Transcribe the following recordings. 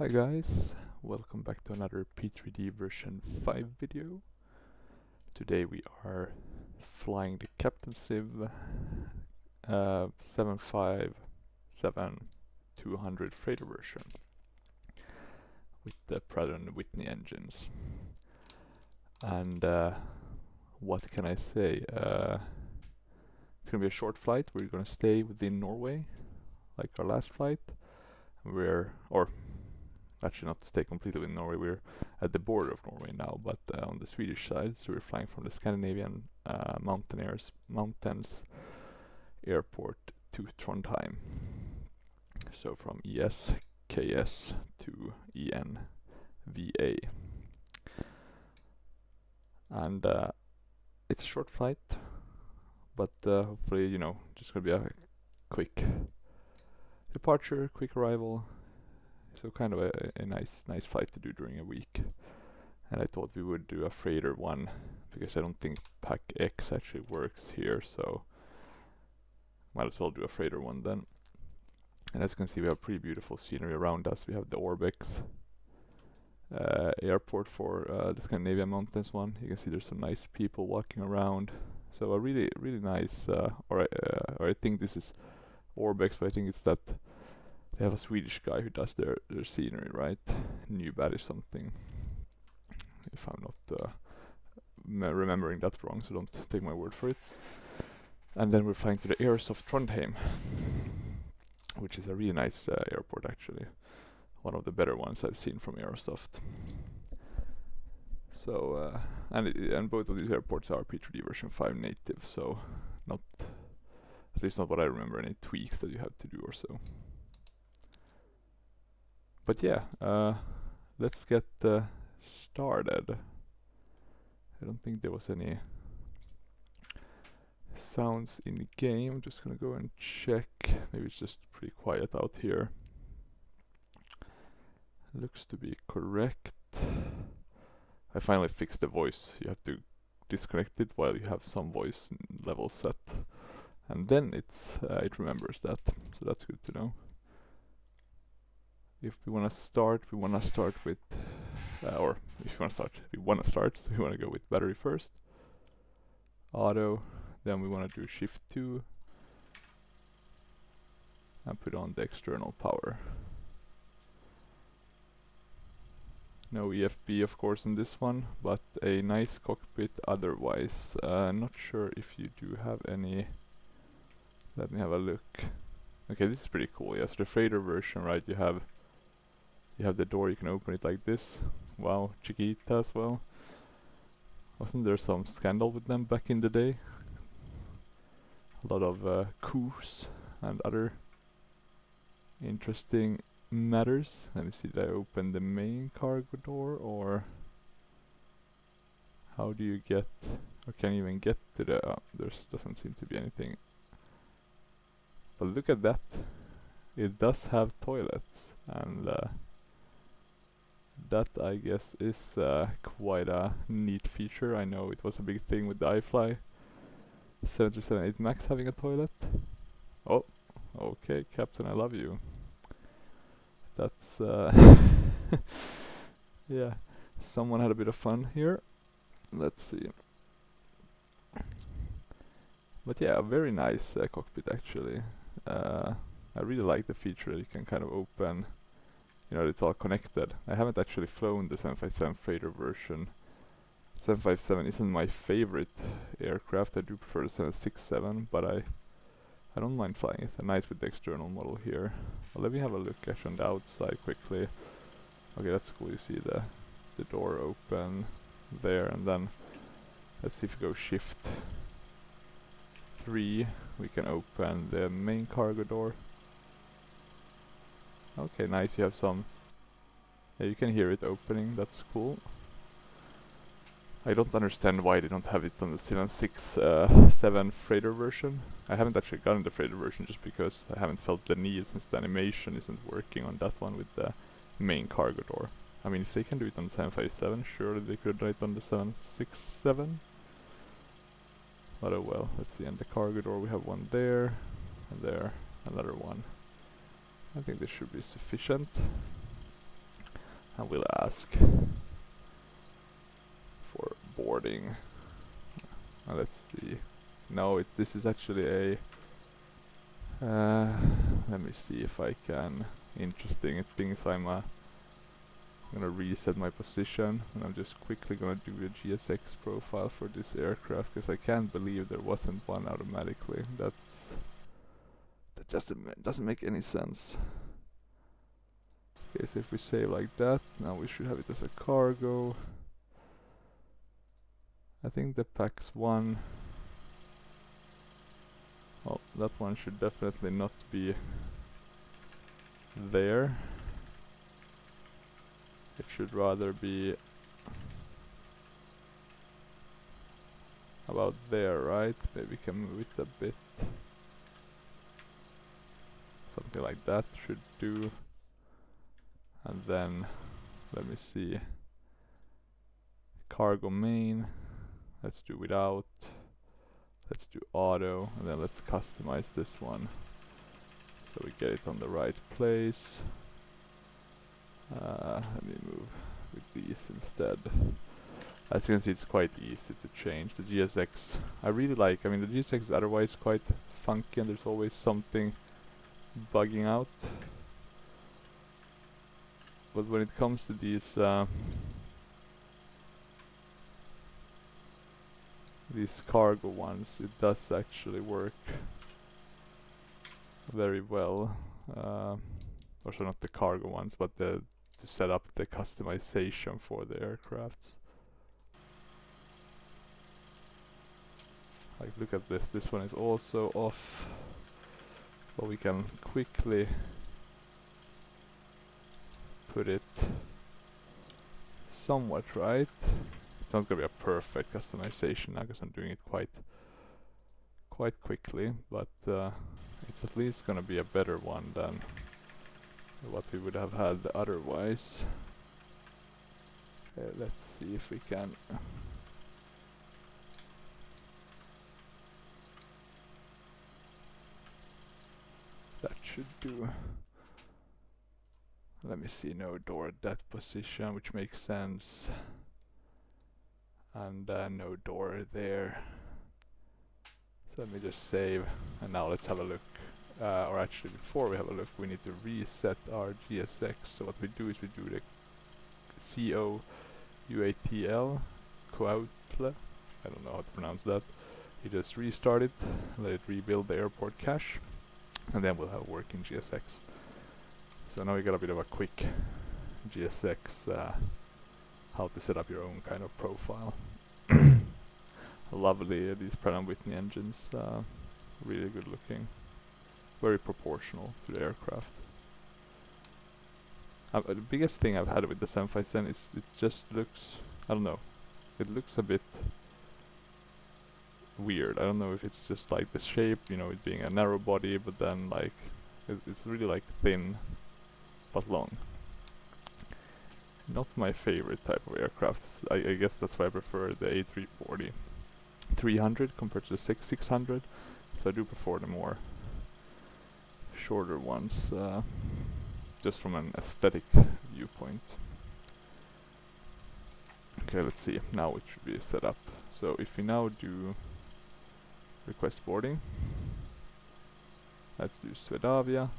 Hi guys, welcome back to another P3D version 5 video. Today we are flying the Captain Sim B757-200 freighter version with the Pratt & Whitney engines. And what can I say? It's gonna be a short flight. We're gonna stay within Norway, like our last flight. Actually not to stay completely in Norway, we're at the border of Norway now, but on the Swedish side, so we're flying from the Scandinavian mountains airport to Trondheim. So from ESKS to ENVA. And it's a short flight, but hopefully, just gonna be a quick departure, quick arrival. So kind of a nice flight to do during a week. And I thought we would do a freighter one because I don't think Pack X actually works here, so might as well do a freighter one then. And as you can see, we have pretty beautiful scenery around us. We have the Orbex airport for the Scandinavian mountains one. You can see there's some nice people walking around. So a really nice, or I think this is Orbex, but I think it's that they have a Swedish guy who does their scenery, right? Newbad or something. If I'm not remembering that wrong, so don't take my word for it. And then we're flying to the Airsoft Trondheim, which is a really nice airport actually. One of the better ones I've seen from Airsoft. So, and both of these airports are P3D version 5 native, so at least not what I remember, any tweaks that you have to do or so. But yeah, let's get started. I don't think there was any sounds in the game. I'm just gonna go and check. Maybe it's just pretty quiet out here. Looks to be correct. I finally fixed the voice. You have to disconnect it while you have some voice level set, and then it remembers that. So that's good to know. If we wanna start, we wanna start with, or if you wanna start, we wanna start. So we wanna go with battery first, auto. Then we wanna do shift 2 and put on the external power. No EFB of course in this one, but a nice cockpit otherwise. Not sure if you do have any. Let me have a look. Okay, this is pretty cool. Yes, the freighter version, right? You have the door, you can open it like this. Wow, Chiquita as well. Wasn't there some scandal with them back in the day? A lot of coups and other interesting matters. Let me see, did I open the main cargo door, or how do you get, or can you even get to the, there doesn't seem to be anything. But look at that, it does have toilets, and that I guess is quite a neat feature. I know it was a big thing with the iFly 737-8 Max having a toilet. Oh, okay, Captain, I love you. That's yeah, someone had a bit of fun here. Let's see. But yeah, a very nice cockpit actually. I really like the feature that you can kind of open, it's all connected. I haven't actually flown the 757 freighter version. 757 isn't my favorite aircraft. I do prefer the 767, but I don't mind flying. It's nice with the external model here. Well, let me have a look actually on the outside quickly. Okay, that's cool. You see the door open there, and then let's see if we go shift 3, we can open the main cargo door. Okay, nice. You have some. Yeah, you can hear it opening. That's cool. I don't understand why they don't have it on the 767 freighter version. I haven't actually gotten the freighter version just because I haven't felt the need, since the animation isn't working on that one with the main cargo door. I mean, if they can do it on the 757, surely they could do it on the 767. But oh well, let's see. And the cargo door, we have one there, and there, another one. I think this should be sufficient. and we'll ask for boarding. Let's see. No, this is actually a let me see if I can. Interesting. It thinks I'm gonna reset my position, and I'm just quickly gonna do a GSX profile for this aircraft because I can't believe there wasn't one automatically. That doesn't make any sense. Okay, so if we save like that, now we should have it as a cargo. I think the PAX 1. Well, that one should definitely not be there. It should rather be about there, right? Maybe we can move it a bit. Something like that should do. And then, let me see. Cargo main. Let's do without. Let's do auto. And then let's customize this one, so we get it on the right place. Let me move with these instead. As you can see, it's quite easy to change. The GSX, I really like. I mean, the GSX is otherwise quite funky and there's always something bugging out. But when it comes to these cargo ones, it does actually work very well. Also not the cargo ones, but to set up the customization for the aircraft. Like, look at this. This one is also off, but we can quickly put it somewhat right. It's not gonna be a perfect customization now because I'm doing it quite quickly, but it's at least gonna be a better one than what we would have had otherwise. Okay, let's see if we can. That should do. Let me see, no door at that position, which makes sense. And no door there. So let me just save, and now let's have a look. Or actually, before we have a look, we need to reset our GSX. So what we do is we do the COUATL, Coautle, I don't know how to pronounce that. You just restart it, let it rebuild the airport cache, and then we'll have a working GSX. So now we got a bit of a quick GSX, how to set up your own kind of profile. Lovely, these Pratt & Whitney engines, really good looking, very proportional to the aircraft. The biggest thing I've had with the 757 is it just looks, I don't know, it looks a bit weird. I don't know if it's just like the shape, you know, it being a narrow body, but then like it's really like thin but long. Not my favorite type of aircrafts. I guess that's why I prefer the A340-300 compared to the 600. So I do prefer the more shorter ones, just from an aesthetic viewpoint. Okay, let's see. Now it should be set up. So if we now do request boarding, let's do Swedavia,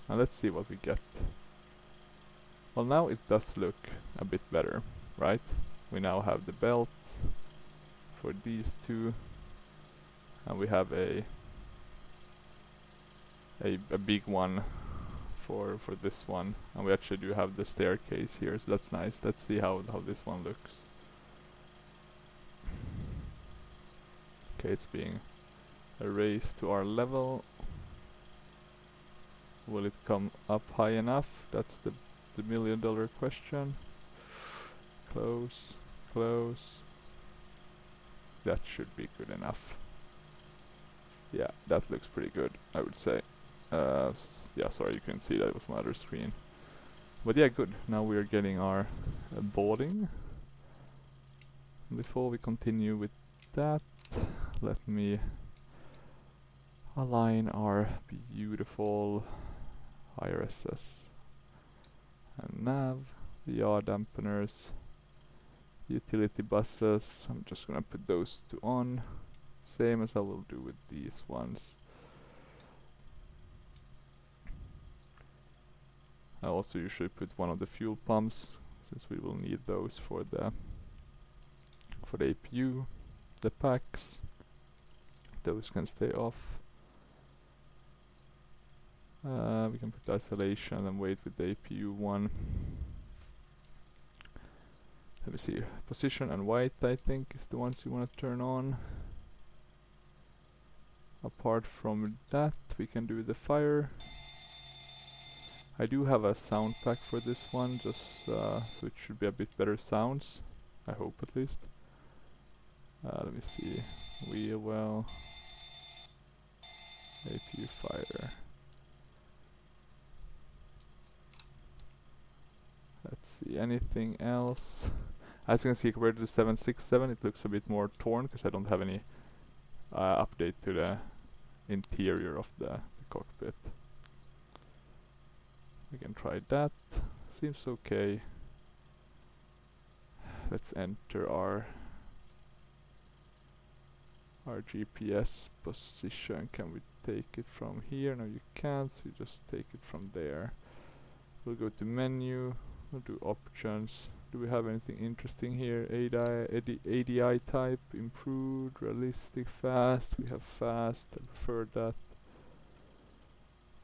and let's see what we get. Well, now it does look a bit better, right? We now have the belt for these two, and we have a big one for this one, and we actually do have the staircase here, so that's nice. Let's see how this one looks. Okay, it's being raised to our level. Will it come up high enough? That's the $1,000,000 question. Close, close. That should be good enough. Yeah, that looks pretty good, I would say. Yeah, sorry, you couldn't see that, it was my other screen. But yeah, good. Now we are getting our boarding. Before we continue with that, let me align our beautiful IRSS and nav. the yaw dampeners, utility buses. I'm just gonna put those two on, same as I will do with these ones. I also usually put one of the fuel pumps, since we will need those for the APU. The packs, those can stay off. We can put isolation and wait with the APU one. Let me see, position and white I think is the ones you want to turn on. Apart from that, we can do the fire. I do have a sound pack for this one, just so it should be a bit better sounds. I hope at least. Let me see. Wheel well. APU fire. Let's see, anything else? As you can see, compared to the 767, it looks a bit more torn because I don't have any update to the interior of the cockpit. We can try that. Seems okay. Let's enter our GPS position. Can we take it from here? No, you can't, so you just take it from there. We'll go to menu, we'll do options. Do we have anything interesting here? ADI type, improved, realistic, fast. We have fast, I prefer that.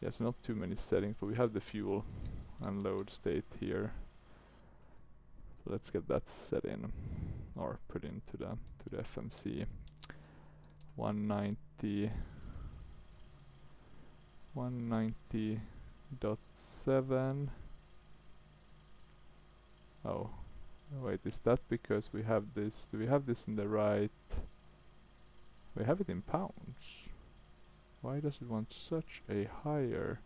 Yes, not too many settings, but we have the fuel and load state here. So let's get that set in, or put into the FMC. 190.7. Oh, wait, is that because we have this? Do we have this in the right? We have it in pounds. Why does it want such a higher?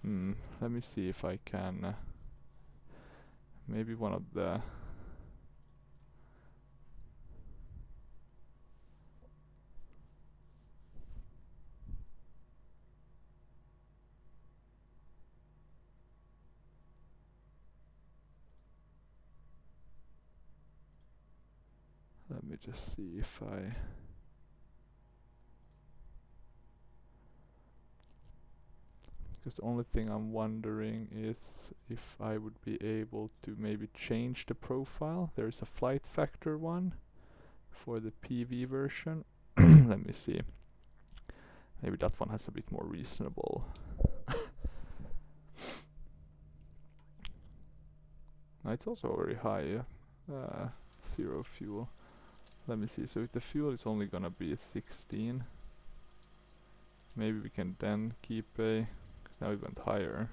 Let me see if I can. Maybe one of the. Let me just see if I. Because the only thing I'm wondering is if I would be able to maybe change the profile. There is a flight factor one for the PV version. Let me see. Maybe that one has a bit more reasonable. It's also very high. Zero fuel. Let me see. So if the fuel is only gonna be a 16, maybe we can then keep a. Now it went higher.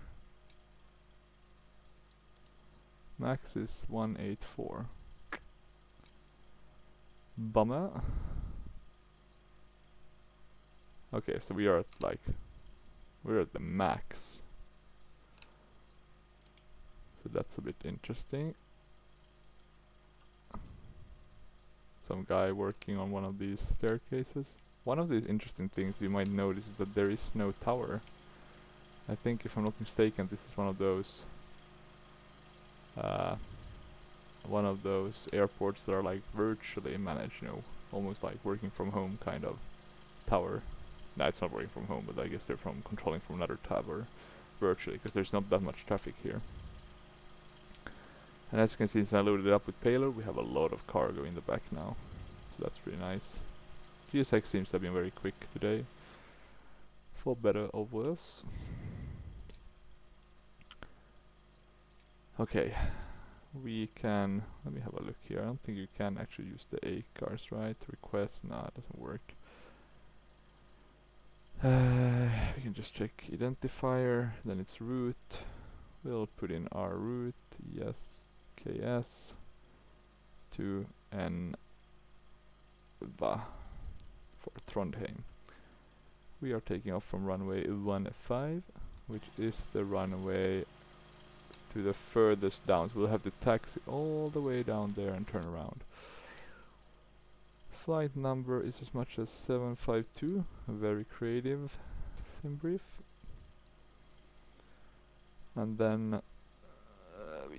Max is 184. Bummer. Okay, so we are at like, we're at the max. So that's a bit interesting. Some guy working on one of these staircases. One of these interesting things you might notice is that there is no tower. I think, if I'm not mistaken, this is one of those airports that are like virtually managed, you know, almost like working from home kind of tower. Nah, it's not working from home, but I guess they're controlling from another tower virtually, because there's not that much traffic here. And as you can see, since I loaded it up with payload, we have a lot of cargo in the back now. So that's pretty nice. GSX seems to have been very quick today. For better or worse. Okay. We can... Let me have a look here. I don't think you can actually use the A cars, right? Request? Nah, it doesn't work. We can just check identifier. Then it's route. We'll put in our route. ESKS to ENVA for Trondheim. We are taking off from runway 15, which is the runway to the furthest down. So we'll have to taxi all the way down there and turn around. Flight number is as much as 752, a very creative sim brief. And then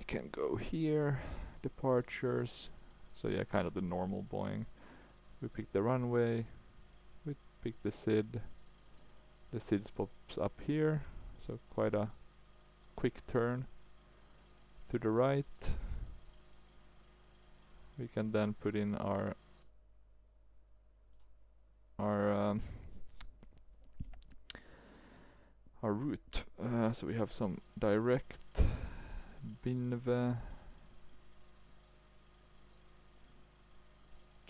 can go here, departures. So yeah, kind of the normal Boeing. We pick the runway, we pick the SID. The SID pops up here, so quite a quick turn to the right. We can then put in our route. So we have some direct ENVA,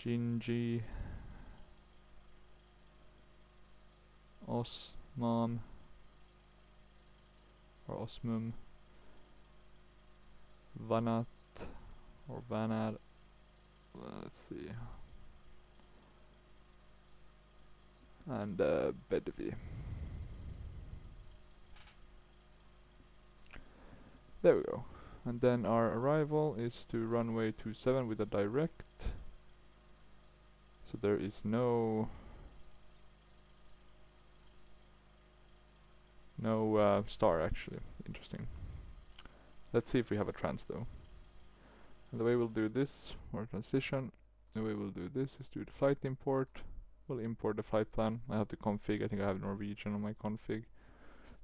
Gingy, Osman or Osmum, Vanat or Vanad. Let's see. And Bedvi. There we go. And then our arrival is to runway 27 with a direct. So there is no star actually. Interesting. Let's see if we have a trans though. And the way we'll do this, or transition, the way we'll do this is do the flight import. We'll import the flight plan. I have the config. I think I have Norwegian on my config.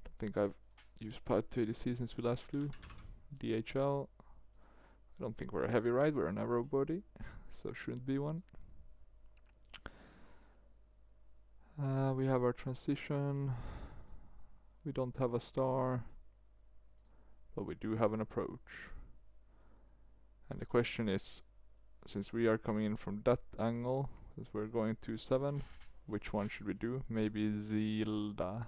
I think I've used Pilot 280C since we last flew. DHL. I don't think we're a heavy ride, we're a narrow body, so shouldn't be one. We have our transition. We don't have a star, but we do have an approach. And the question is, since we are coming in from that angle, since we're going to 7, which one should we do? Maybe Zilda.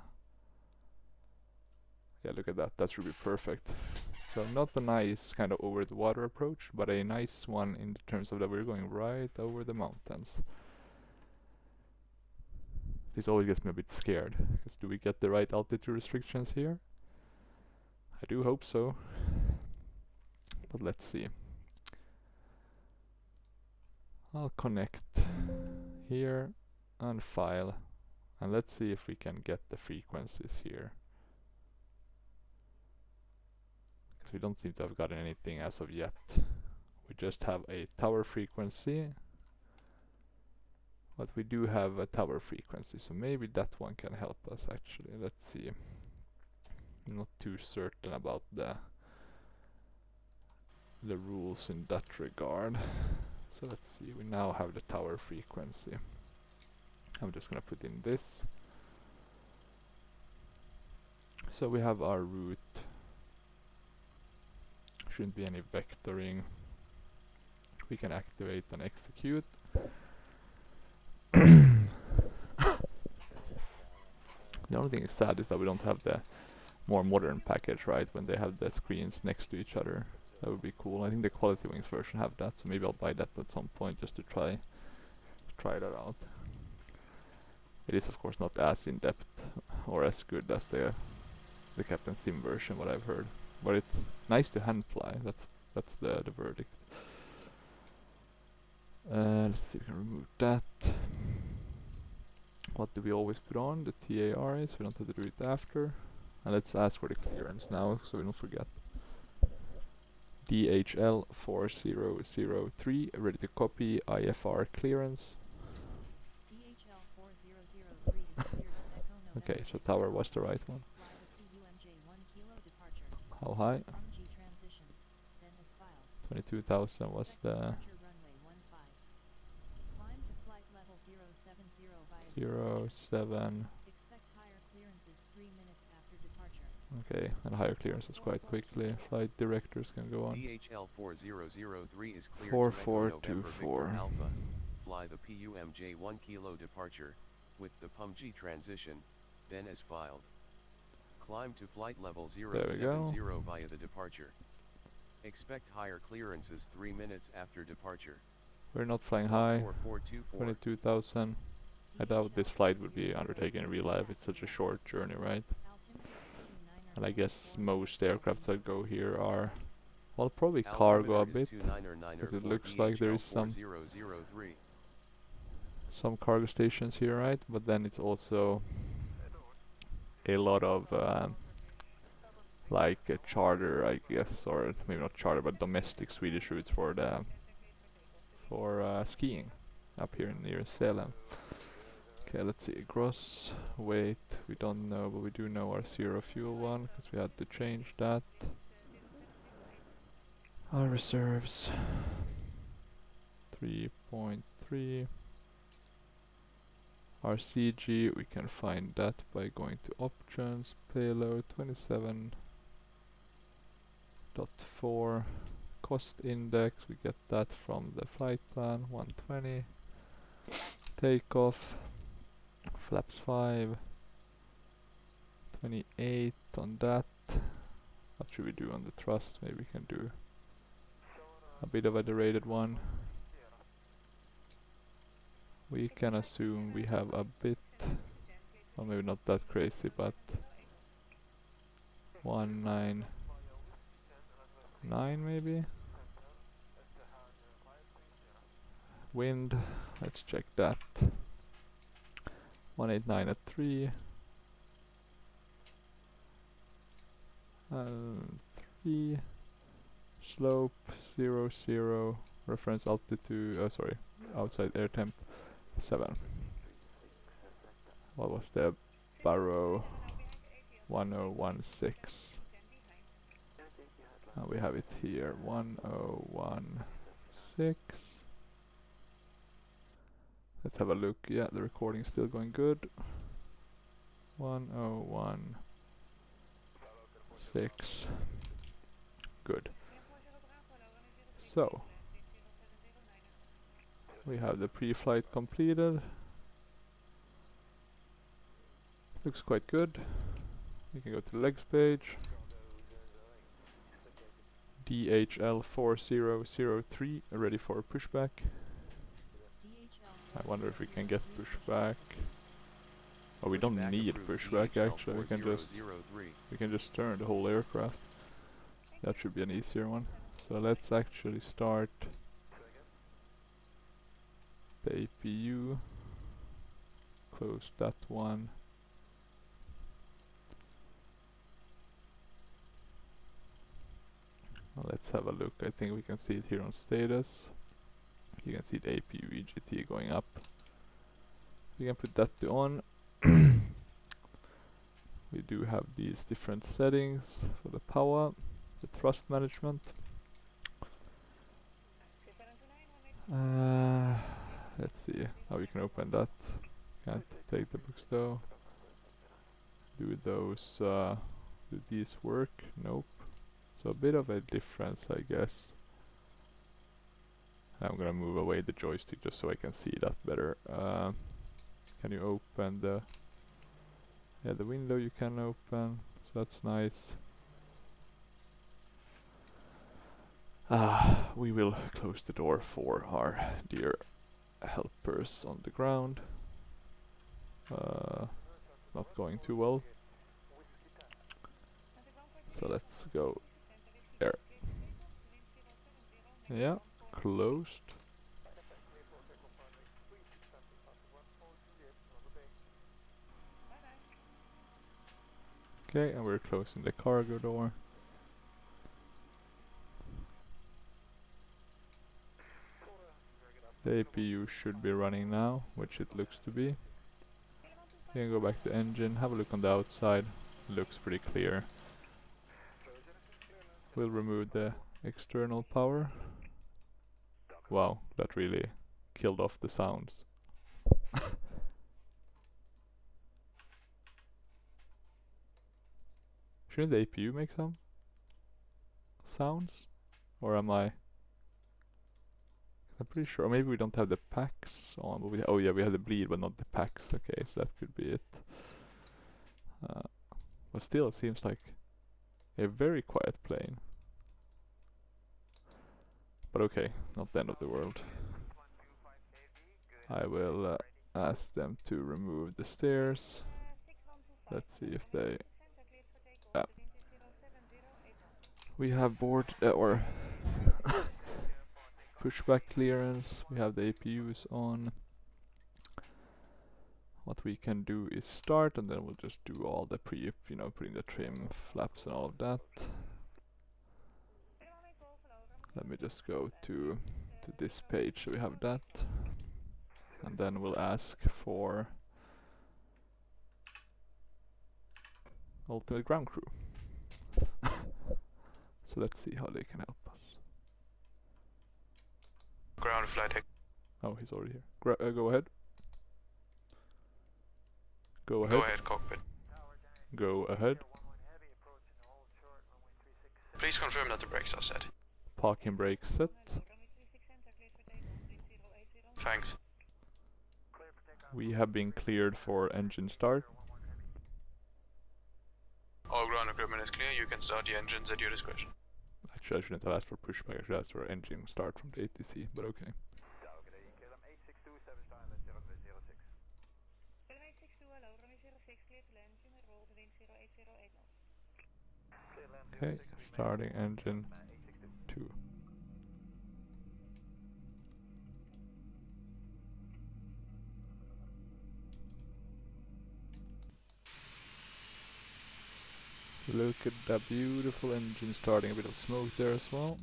Yeah, look at that, that should be perfect. So not a nice kind of over the water approach, but a nice one in terms of that we're going right over the mountains. This always gets me a bit scared, because do we get the right altitude restrictions here? I do hope so, but let's see. I'll connect here and file, and let's see if we can get the frequencies here. Because we don't seem to have gotten anything as of yet. We just have a tower frequency, but we do have a tower frequency, so maybe that one can help us actually. Let's see. I'm not too certain about the rules in that regard. So let's see, we now have the tower frequency. I'm just gonna put in this. So we have our route. Shouldn't be any vectoring. We can activate and execute. The only thing is sad is that we don't have the more modern package, right? When they have the screens next to each other. That would be cool. I think the Quality Wings version have that, so maybe I'll buy that at some point just to try that out. It is of course not as in depth or as good as the Captain Sim version, what I've heard, but it's nice to hand fly. That's the verdict. Let's see if we can remove that. What do we always put on? The TAR is. We don't have to do it after. And let's ask for the clearance now, so we don't forget. DHL 4003, ready to copy, IFR clearance. DHL 4003 is cleared to Echo November. Okay, so tower was the right one. Fly the PUMJ 1 kilo departure. How high? PUMG transition, then as filed. 22,000 was Expect the departure runway 15. Climb to flight level 070 via 07. Expect higher clearances 3 minutes after departure. Okay, and higher clearances quite quickly. Flight directors can go on. DHL 4003 is cleared to Echo November Victor Alpha. Fly the PUMJ 1 kilo departure, with the PUMG transition, then as filed. Climb to flight level 070 via the departure. Expect higher clearances 3 minutes after departure. We're not flying high. 22,000. I doubt this flight would be undertaken in real life. It's such a short journey, right? And I guess most aircrafts that go here are, well, probably cargo a bit, because it looks like there is some cargo stations here, right? But then it's also a lot of like a charter, I guess, or maybe not charter, but domestic Swedish routes for the skiing up here near Salem. Okay, let's see. Gross weight, we don't know, but we do know our zero fuel one because we had to change that. Our reserves 3.3. Our CG, we can find that by going to options, payload 27.4. Cost index, we get that from the flight plan 120. Takeoff, flaps 5. 28 on that. What should we do on the thrust? Maybe we can do a bit of a derated one. We can assume we have a bit, well maybe not that crazy, but 199 maybe. Wind, let's check that. 189 at 3. 3. Slope 0 0. Reference altitude, outside air temp 7. What was the barrow? 1016. And we have it here, 1016. Let's have a look. Yeah, the recording's still going good. 1016. Good. So, we have the pre-flight completed. Looks quite good. We can go to the legs page. DHL 4003 ready for pushback. I wonder if we can get pushback. Oh, we don't need pushback actually. We can just turn the whole aircraft. That should be an easier one. So let's actually start the APU. Close that one. Well, let's have a look. I think we can see it here on status. You can see the APU EGT going up. We can put that to on. We do have these different settings for the power, the thrust management. Let's see how we can open that. Can't take the books though. Do those, do these work? Nope. So a bit of a difference, I guess. I'm gonna move away the joystick just so I can see that better. Can you open the... Yeah, the window you can open, so that's nice. We will close the door for our dear helpers on the ground. Not going too well. So let's go there. Yeah, closed. Okay, and we're closing the cargo door. The APU should be running now, which it looks to be. You can go back to engine, have a look on the outside. Looks pretty clear. We'll remove the external power. Wow, that really killed off the sounds. Shouldn't the APU make some sounds? Or am I? I'm pretty sure. Or maybe we don't have the packs on. But oh yeah, we have the bleed, but not the packs. Okay, so that could be it. But still, it seems like a very quiet plane. But okay, not the end of the world. I will ask them to remove the stairs. Let's see if they... We have board or pushback clearance. We have the APUs on. what we can do is start, and then we'll just do all the putting the trim, flaps and all of that. Let me just go to this page so we have that. And then we'll ask for ultimate ground crew. So let's see how they can help us. Ground flight deck. Oh, he's already here. Go ahead. Go ahead. Go ahead, cockpit. Go ahead. Please confirm that the brakes are set. Parking brake set. Thanks. We have been cleared for engine start. All ground equipment is clear. You can start the engines at your discretion. Actually, I shouldn't have asked for pushback. I should ask for engine start from the ATC, but okay. Okay, starting engine 2. Look at that beautiful engine starting, a bit of smoke there as well.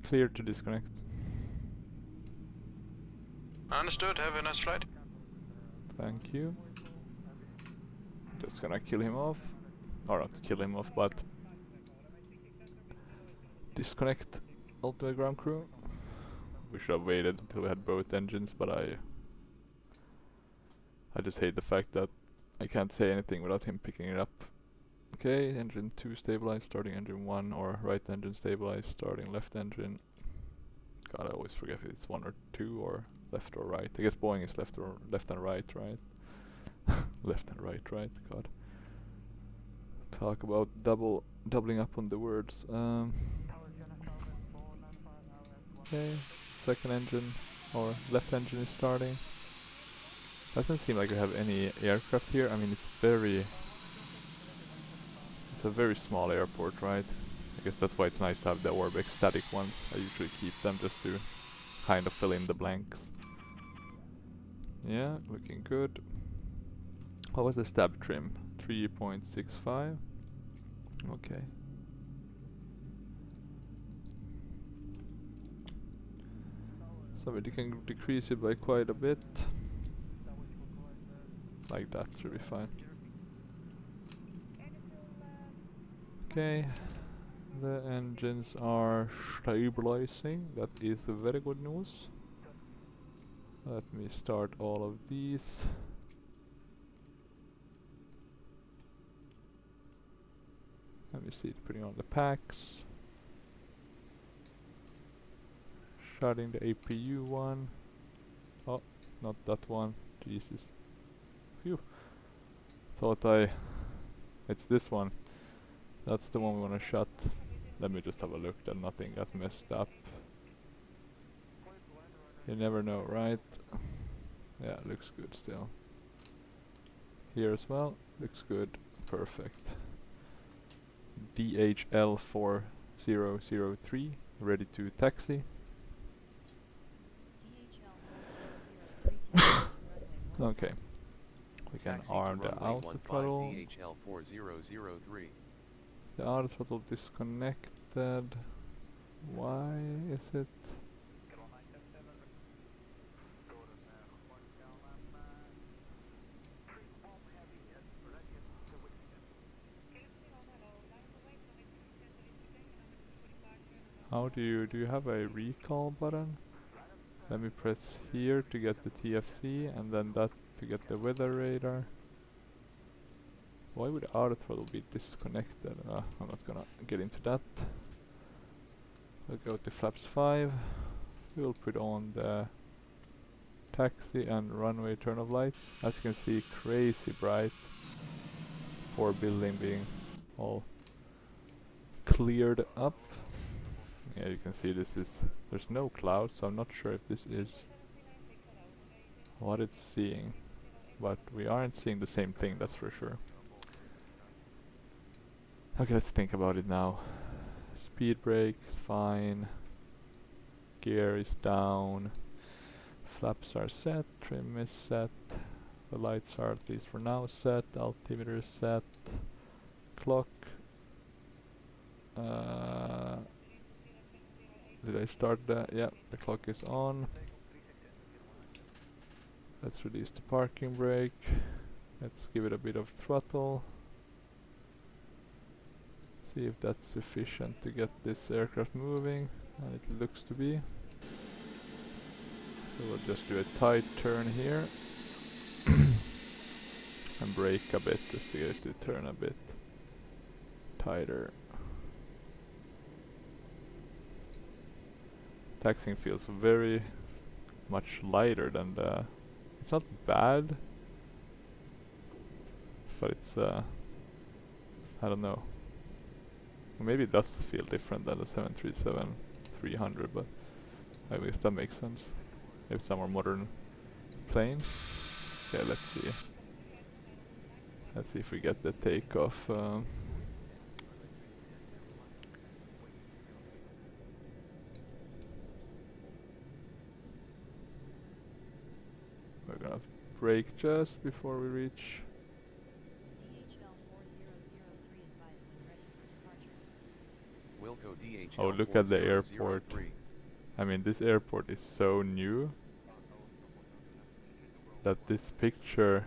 Clear to disconnect. Understood. Have a nice flight. Thank you. Just gonna kill him off. Or not kill him off, but disconnect ultimate ground crew. We should have waited until we had both engines, but I just hate the fact that I can't say anything without him picking it up. Okay, engine 2 stabilized, starting engine 1, or right engine stabilized, starting left engine. God, I always forget if it's 1 or 2 or left or right. I guess Boeing is left and right, right? Left and right, God. Talk about doubling up on the words. Okay, second engine or left engine is starting. Doesn't seem like we have any aircraft here. I mean, it's a very small airport, right? I guess that's why it's nice to have the Orbex static ones. I usually keep them just to kind of fill in the blanks. Yeah, looking good. What was the stab trim? 3.65. Okay. So we can decrease it by quite a bit. Like that should be fine. Okay. The engines are stabilizing. That is very good news. Let me start all of these. Let me see, putting on the packs. Shutting the APU one. Oh, not that one. Jesus. Phew. It's this one. That's the one we want to shut. Let me just have a look that nothing got messed up. You never know, right? Yeah, looks good still. Here as well, looks good. Perfect. DHL 4003, ready to taxi. Okay. We can arm the auto throttle. DHL 4003. The auto throttle disconnected. Why is it? How do you have a recall button? Let me press here to get the TFC and then that to get the weather radar. Why would the auto throttle be disconnected? I'm not gonna get into that. We'll go to flaps 5. We'll put on the taxi and runway turn of lights. As you can see, crazy bright for building being all cleared up. Yeah, you can see there's no clouds, so I'm not sure if this is what it's seeing, but we aren't seeing the same thing, that's for sure. Okay, let's think about it now. Speed brake is fine, gear is down, flaps are set, trim is set, the lights are, at least for now, set, altimeter is set, clock. Did I start that? Yeah, the clock is on. Let's release the parking brake. Let's give it a bit of throttle. See if that's sufficient to get this aircraft moving, and it looks to be. So we'll just do a tight turn here and brake a bit just to get it to turn a bit tighter. Taxiing feels very much lighter than the... It's not bad, but it's I don't know. Maybe it does feel different than the 737-300, but I guess that makes sense. If it's a more modern plane. Okay, let's see. Let's see if we get the takeoff. We're gonna brake just before we reach. DHL 4003 advise when ready for departure. Wilco DHL Oh, look at the airport. 4003. I mean, this airport is so new that this picture...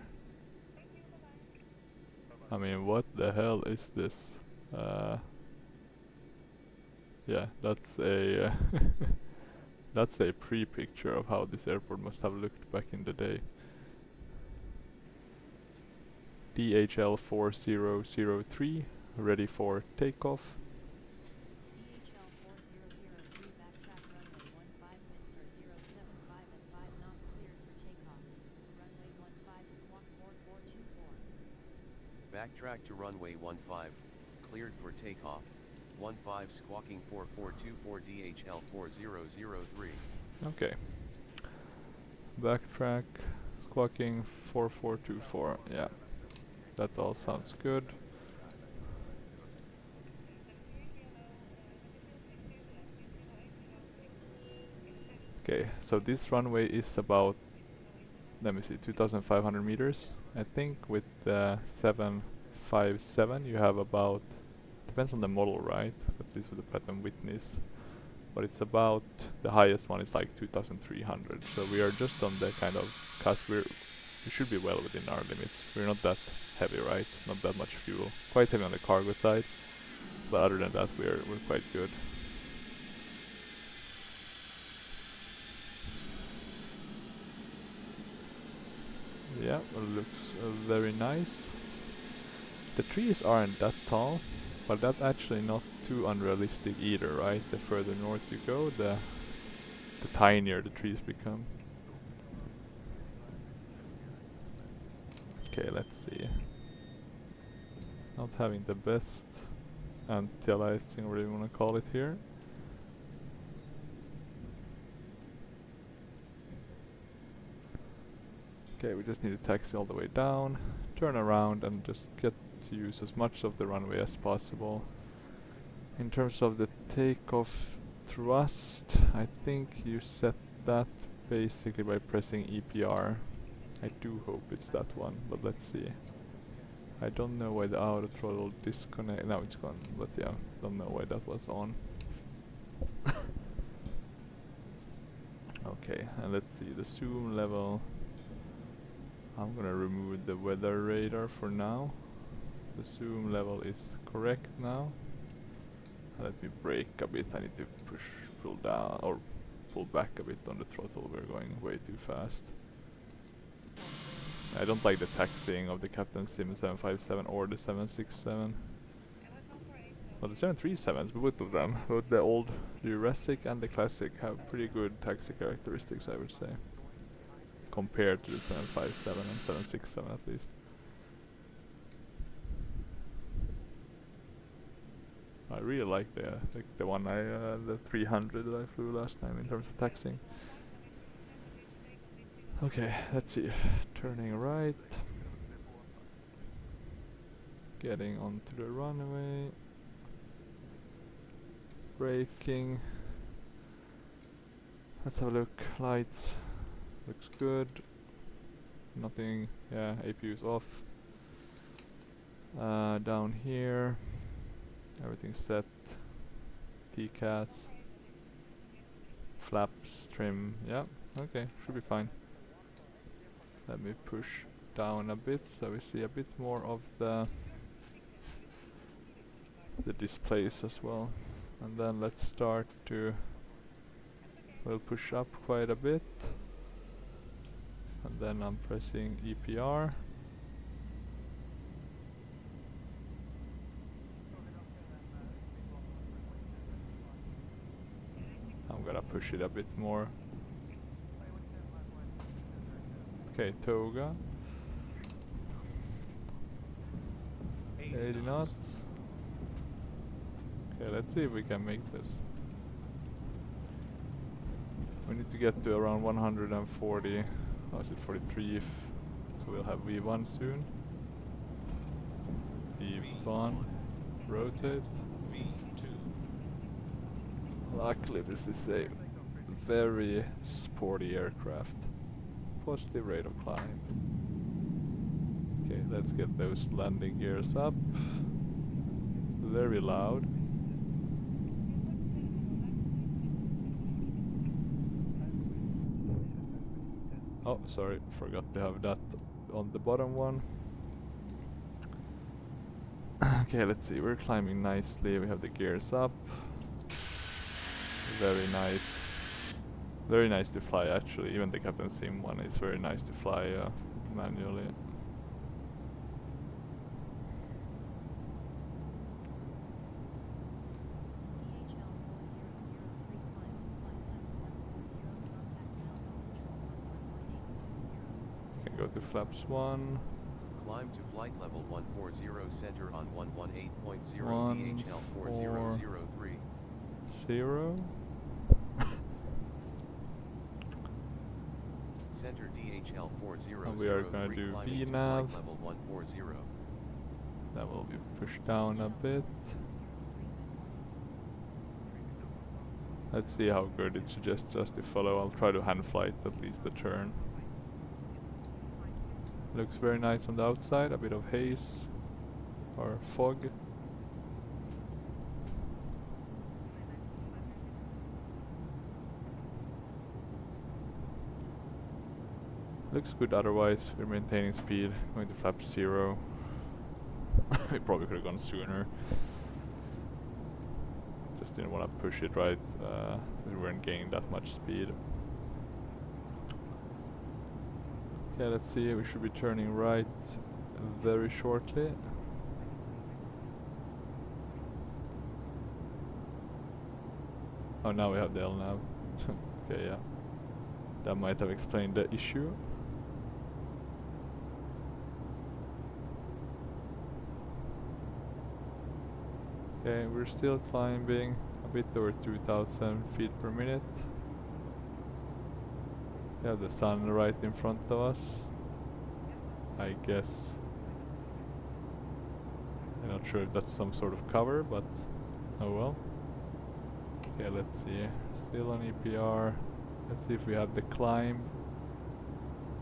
I mean, what the hell is this? Yeah, that's a that's a pre-picture of how this airport must have looked back in the day. DHL 4003 ready for takeoff. DHL 4003 backtrack runway 15 winds are 075 and 5 knots cleared for takeoff. Runway 15 squawk 4424. Backtrack to runway 15, cleared for takeoff. 15 squawking 4424 DHL 4003. Okay. Backtrack, squawking 4424. Yeah, that all sounds good. Okay, so this runway is about, let me see, 2,500 meters. I think with the 757 you have about, depends on the model, right? At least with the Pratt & Whitneys. But it's about, the highest one is like 2,300. So we are just on the kind of cusp. We should be well within our limits. We're not that heavy, right? Not that much fuel. Quite heavy on the cargo side. But other than that, we're quite good. Yeah, it looks very nice. The trees aren't that tall, but that's actually not too unrealistic either, right? The further north you go, the tinier the trees become. Okay, let's see. Not having the best anti-aliasing, or whatever you want to call it here. Okay, we just need to taxi all the way down, turn around and just get to use as much of the runway as possible. In terms of the takeoff thrust, I think you set that basically by pressing EPR. I do hope it's that one, but let's see. I don't know why the auto throttle disconnect. Now it's gone, but yeah, don't know why that was on. Okay, and let's see the zoom level. I'm gonna remove the weather radar for now. The zoom level is correct now. Let me brake a bit. I need to pull down or pull back a bit on the throttle. We're going way too fast. I don't like the taxiing of the Captain Sim 757 or the 767. Well, the 737s, both of them, both the old Jurassic and the Classic, have pretty good taxi characteristics, I would say, compared to the 757 and 767 at least. I really like the one the 300 that I flew last time in terms of taxiing. Okay, let's see. Turning right. Getting onto the runway. Braking. Let's have a look. Lights. Looks good. Nothing. Yeah, APU's off. Down here. Everything's set. TCAS. Flaps, trim. Yeah, okay, should be fine. Let me push down a bit so we see a bit more of the displays as well. And then let's start to, we'll push up quite a bit. And then I'm pressing EPR. I'm gonna push it a bit more. Okay, toga. 80 knots. Okay, let's see if we can make this. We need to get to around 140. Oh, is it 43? So we'll have V1 soon. V1. Rotate. Luckily this is a very sporty aircraft. Positive rate of climb. Okay, let's get those landing gears up. Very loud. Oh, sorry, forgot to have that on the bottom one. Okay, let's see, we're climbing nicely, we have the gears up. Very nice. Very nice to fly actually, even the Captain Sim one is very nice to fly manually. You can go to flaps 1. Climb to flight level 140 center on 118.0 DHL 4003. 0. Center DHL 4003. And we are gonna do VNAV. Level 140. That will be pushed down a bit. Let's see how good it suggests us to follow. I'll try to hand flight at least the turn. Looks very nice on the outside, a bit of haze or fog. Looks good otherwise, we're maintaining speed, going to flap 0. We probably could have gone sooner. Just didn't want to push it right, so we weren't gaining that much speed. Okay, let's see, we should be turning right very shortly. Oh, now we have the LNAV. Okay, yeah. That might have explained the issue. Okay, we're still climbing a bit over 2000 feet per minute. We have the sun right in front of us, I guess. I'm not sure if that's some sort of cover, but oh well. Okay, let's see. Still on EPR. Let's see if we have the climb.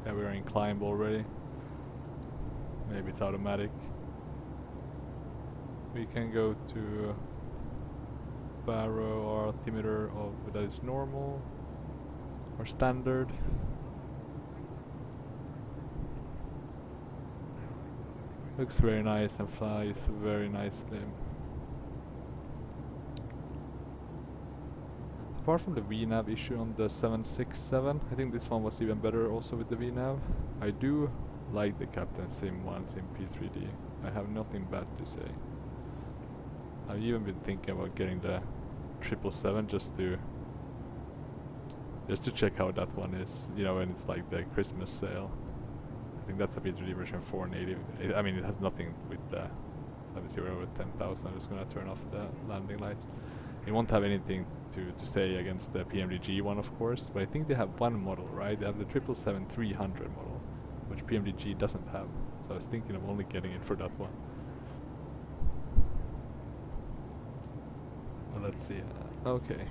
Yeah, we're in climb already. Maybe it's automatic. We can go to baro or altimeter of that is normal or standard. Looks very nice and flies very nicely. Apart from the VNAV issue on the 767, I think this one was even better also with the VNAV. I do like the Captain Sim ones in P3D. I have nothing bad to say. I've even been thinking about getting the 777 just to check how that one is, you know, when it's like the Christmas sale. I think that's a P3D version 480. I mean, it has nothing with the Let me see, we're over 10,000. I'm just gonna turn off the landing lights. It won't have anything to say against the PMDG one, of course, but I think they have one model, right? They have the 777-300 model, which PMDG doesn't have. So I was thinking of only getting it for that one. Well, let's see. Okay.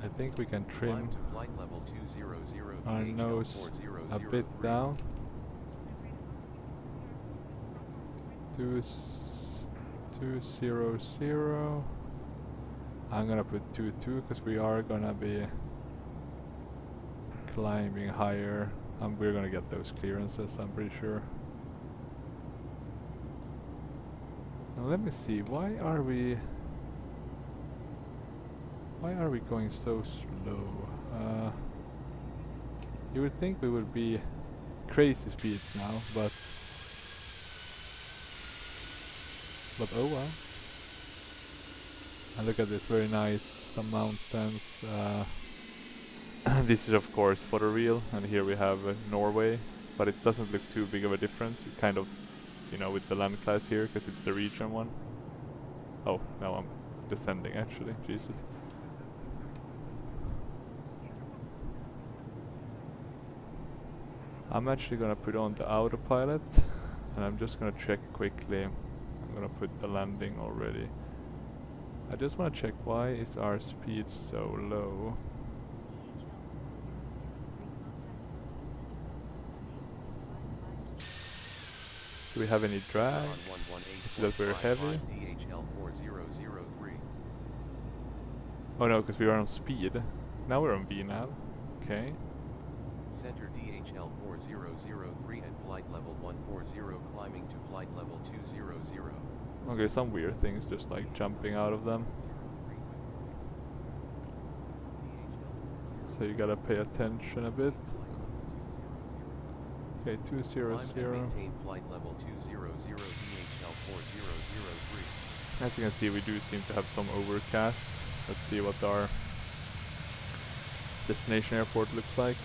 I think we can trim our nose a bit down. 200. I'm gonna put 22 because we are gonna be climbing higher, and we're gonna get those clearances, I'm pretty sure. Now let me see, why are we going so slow? You would think we would be crazy speeds now, but oh well. And look at this, very nice, some mountains. This is of course photo real, and here we have Norway, but it doesn't look too big of a difference. It kind of, you know, with the land class here, because it's the region one. Oh, now I'm descending actually, Jesus. I'm actually gonna put on the autopilot, and I'm just gonna check quickly. I'm gonna put the landing already. I just wanna check, why is our speed so low? Do we have any drag? Is it that we're heavy? Oh no, because we are on speed. Now we're on VNAV. Okay. Center DHL 4003 at flight level 140, climbing to flight level 200. Okay, some weird things just like jumping out of them. So you gotta pay attention a bit. Okay, 200. Maintain flight level 200 DHL 4003. As you can see, we do seem to have some overcast. Let's see what our destination airport looks like.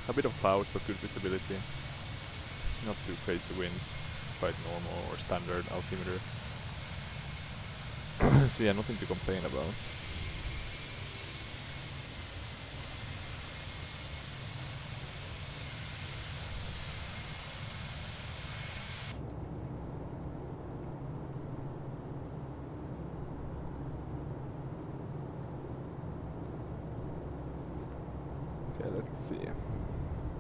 A bit of clouds, but good visibility. Not too crazy winds. Quite normal or standard altimeter. So yeah, nothing to complain about. Okay, let's see.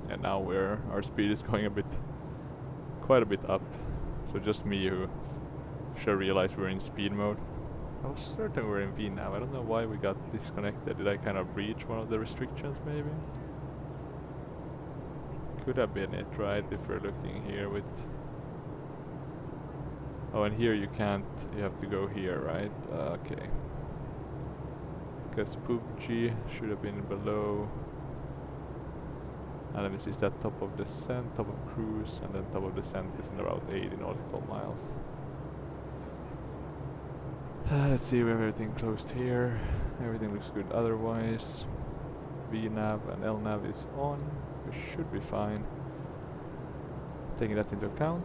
And now our speed is going quite a bit up. So just me who should realize we're in speed mode. I was certain we're in V now. I don't know why we got disconnected. Did I kind of breach one of the restrictions maybe? Could have been it, right? If we're looking here with... Oh, and here you can't, you have to go here, right? Okay. Because PUBG should have been below. And let me see, is that top of descent, top of cruise, and then top of descent is in about 80 nautical miles. Let's see, we have everything closed here. Everything looks good otherwise. VNAV and LNAV is on. We should be fine. Taking that into account.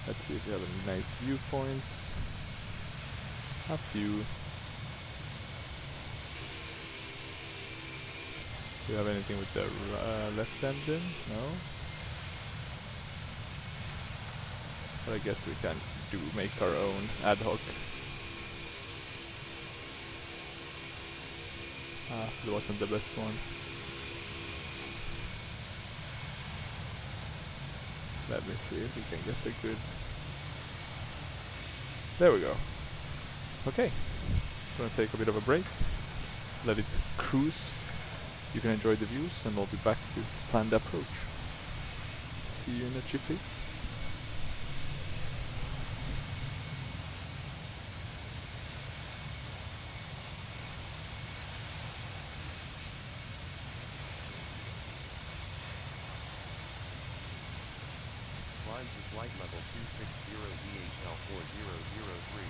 Let's see if we have any nice viewpoints. A few. Do you have anything with the left engine? No? But I guess we can make our own ad hoc. It wasn't the best one. Let me see if we can get a good... There we go. Okay. Gonna take a bit of a break. Let it cruise. You can enjoy the views, and we'll be back to planned approach. See you in a jiffy. Climb to flight level 260 DHL 4003.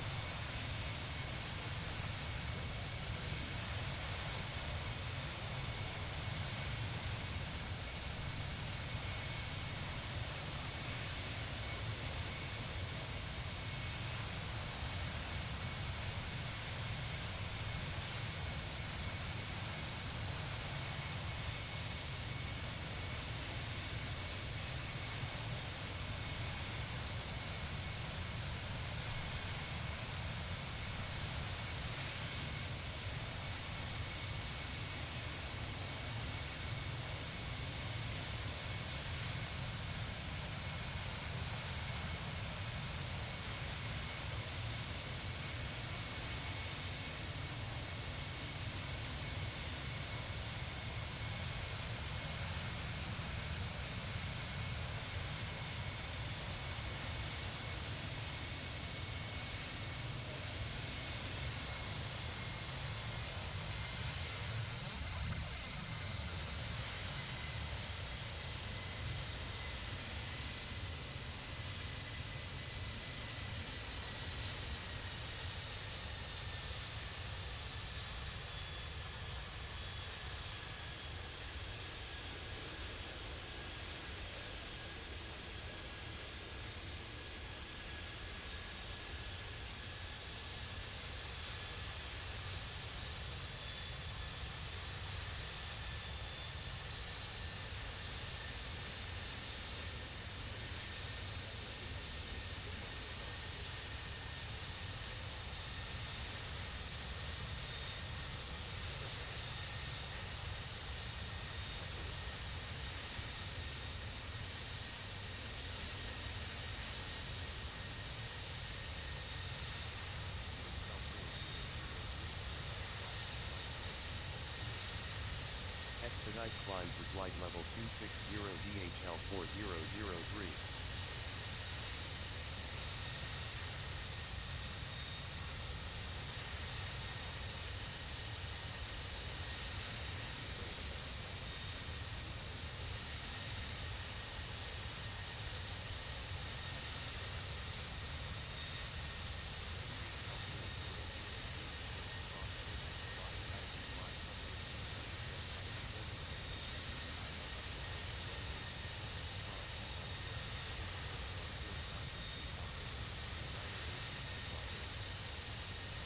Seaside climb to flight level 260 DHL 4003.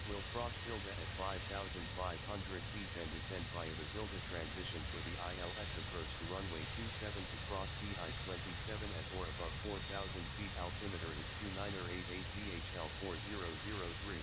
Will cross Zilda at 5,500 feet and descend via the Zilda transition for the ILS approach to runway 27 to cross CI-27 at or above 4,000 feet. Altimeter is Q988 DHL 4003.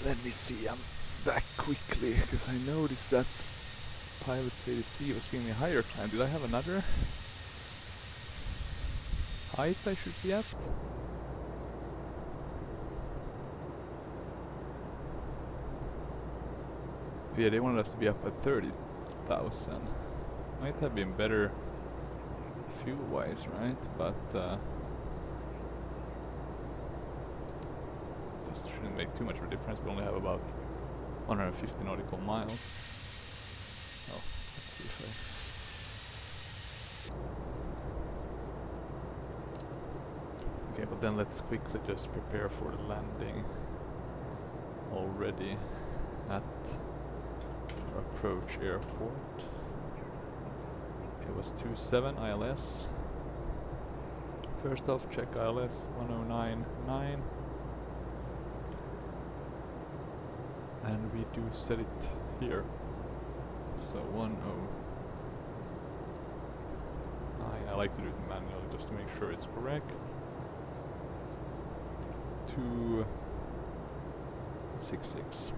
Let me see, I'm back quickly, because I noticed that Pilot ADC was giving me a higher climb. Did I have another height I should be at? Yeah, they wanted us to be up at 30,000. Might have been better fuel-wise, right? But shouldn't make too much of a difference. We only have about 150 nautical miles. Oh, let's see if I... Okay, but then let's quickly just prepare for the landing already at our approach airport. It was 27 ILS. First off, check ILS 1099. And we do set it here. So 109. I like to do it manually just to make sure it's correct. 266.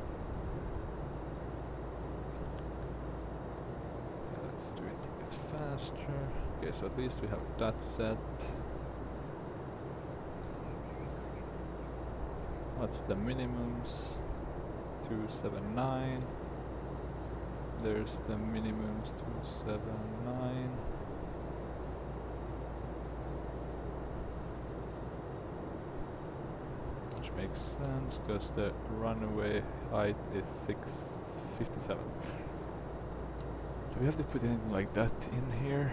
Let's do it a bit faster. Okay, so at least we have that set. What's the minimums? 279. There's the minimums 279. Which makes sense because the runway height is 657. Do we have to put anything like that in here?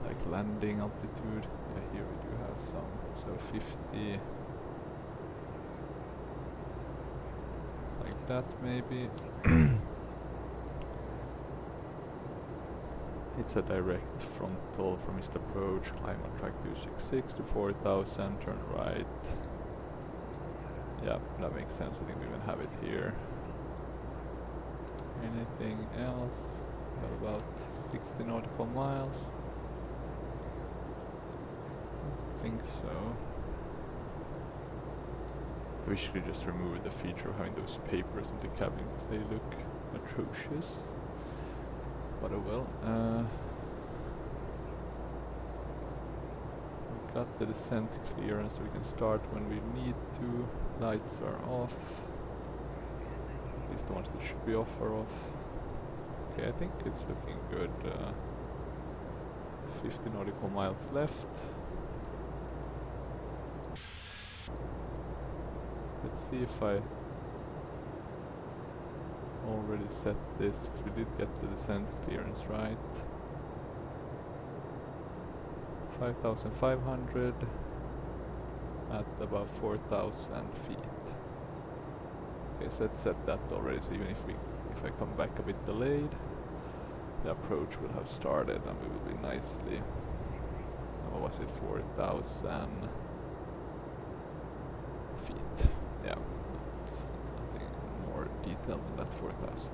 Like landing altitude? Yeah, here we do have some. So 50. That maybe. It's a direct frontal from east approach, climb on track 266 to 4000, turn right. Yeah, that makes sense. I think we even have it here. Anything else? Got about 60 nautical miles. I think so. I wish we could just remove the feature of having those papers in the cabin because they look atrocious. But oh well. We got the descent clearance, so we can start when we need to. Lights are off. At least the ones that should be off are off. Okay, I think it's looking good. 50 nautical miles left. Let's see if I already set this, because we did get the descent clearance right. 5,500 at about 4,000 feet. Okay, so let's set that already, so even if I come back a bit delayed, the approach will have started and we will be nicely, what was it, 4,000 feet. Yeah, nothing more detailed than that, 4,000.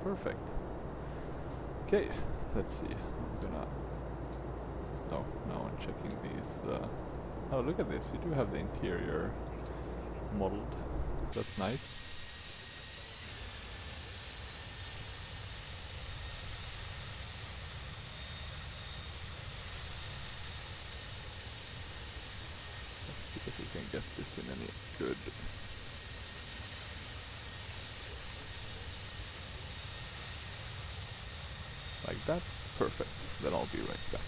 Perfect. Okay, let's see. I'm gonna... Oh, now I'm checking these. Oh, look at this. You do have the interior modeled. That's nice. Let's see if we can get this in any good. Like that? Perfect. Then I'll be right back.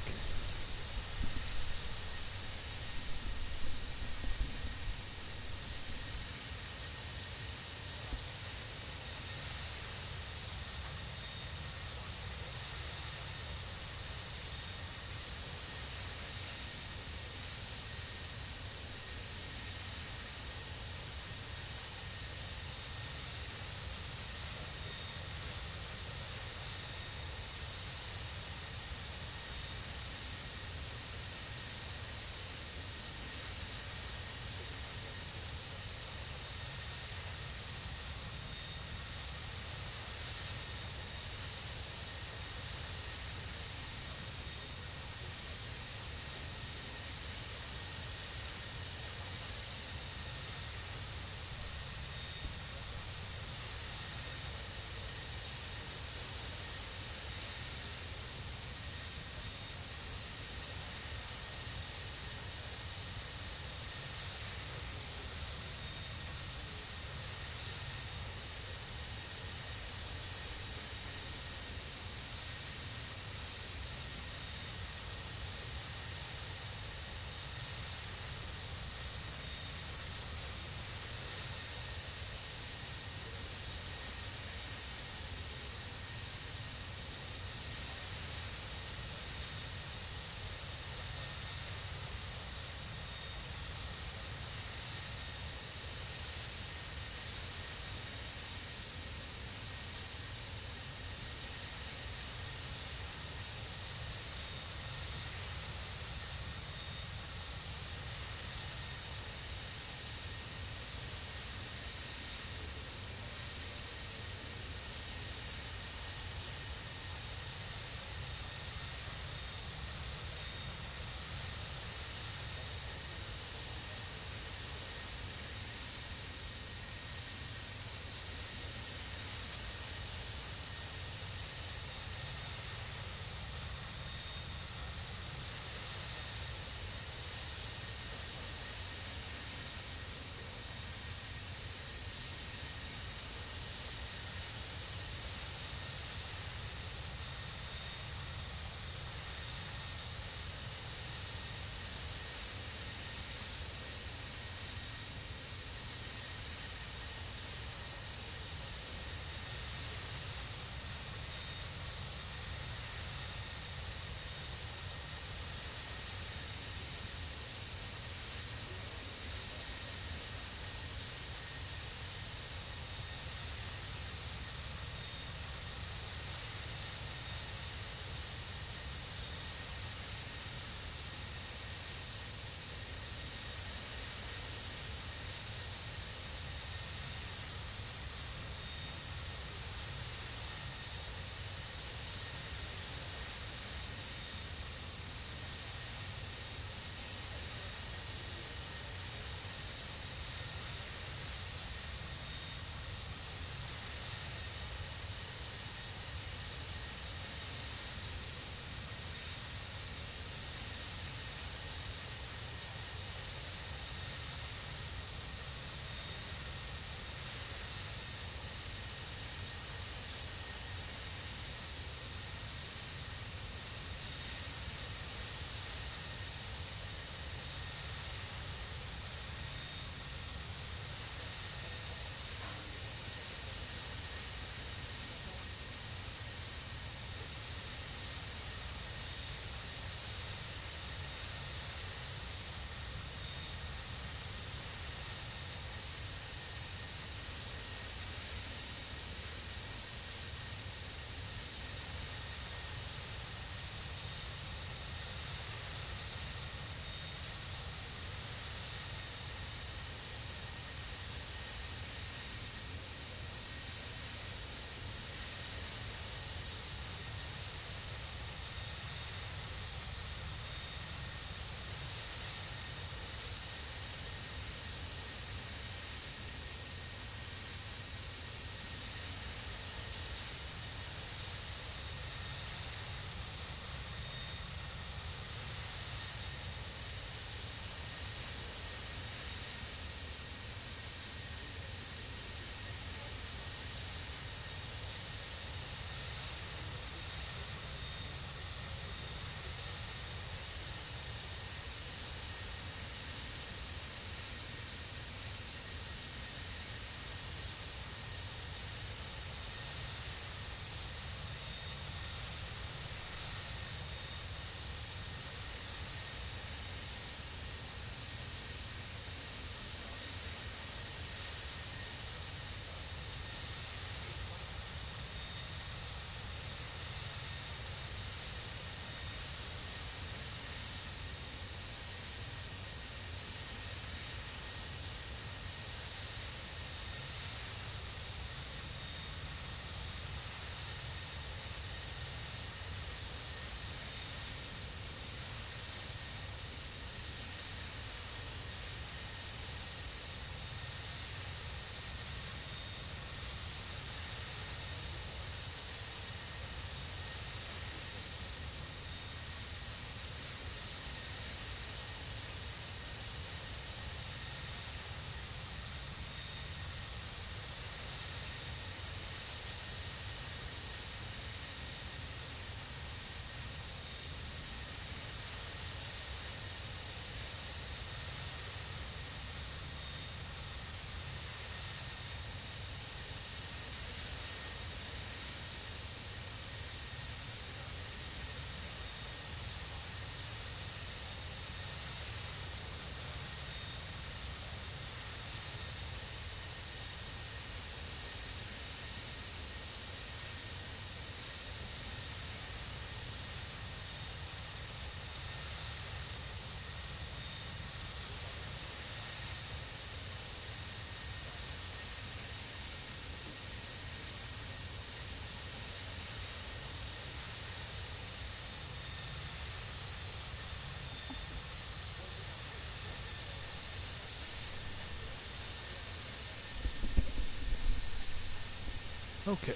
Okay,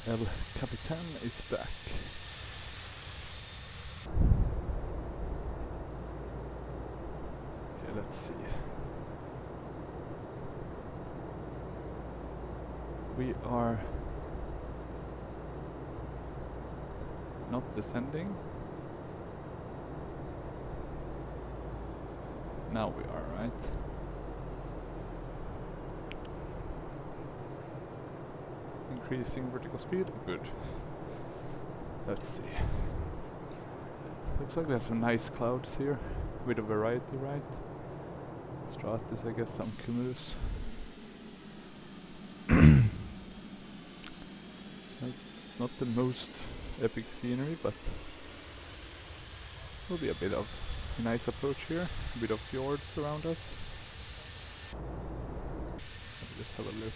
El Capitan is back. Okay, let's see. We are not descending. Now we are, right? Increasing vertical speed, good. Let's see. Looks like we have some nice clouds here, with a variety, right? Stratus, I guess, some cumulus. Not the most epic scenery, but will be a bit of a nice approach here. A bit of fjords around us. Let's have a look.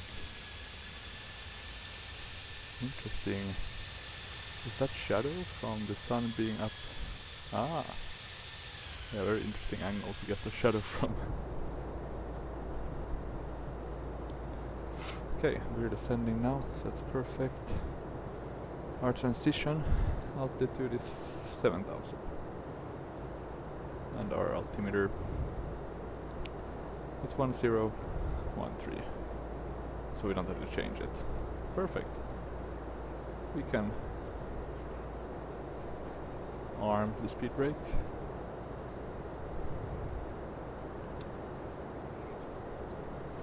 Interesting. Is that shadow from the sun being up? Ah! Yeah, very interesting angle to get the shadow from. Okay, we're descending now, so that's perfect. Our transition altitude is 7,000. And our altimeter is 1013. So we don't have to change it. Perfect. We can arm the speed brake.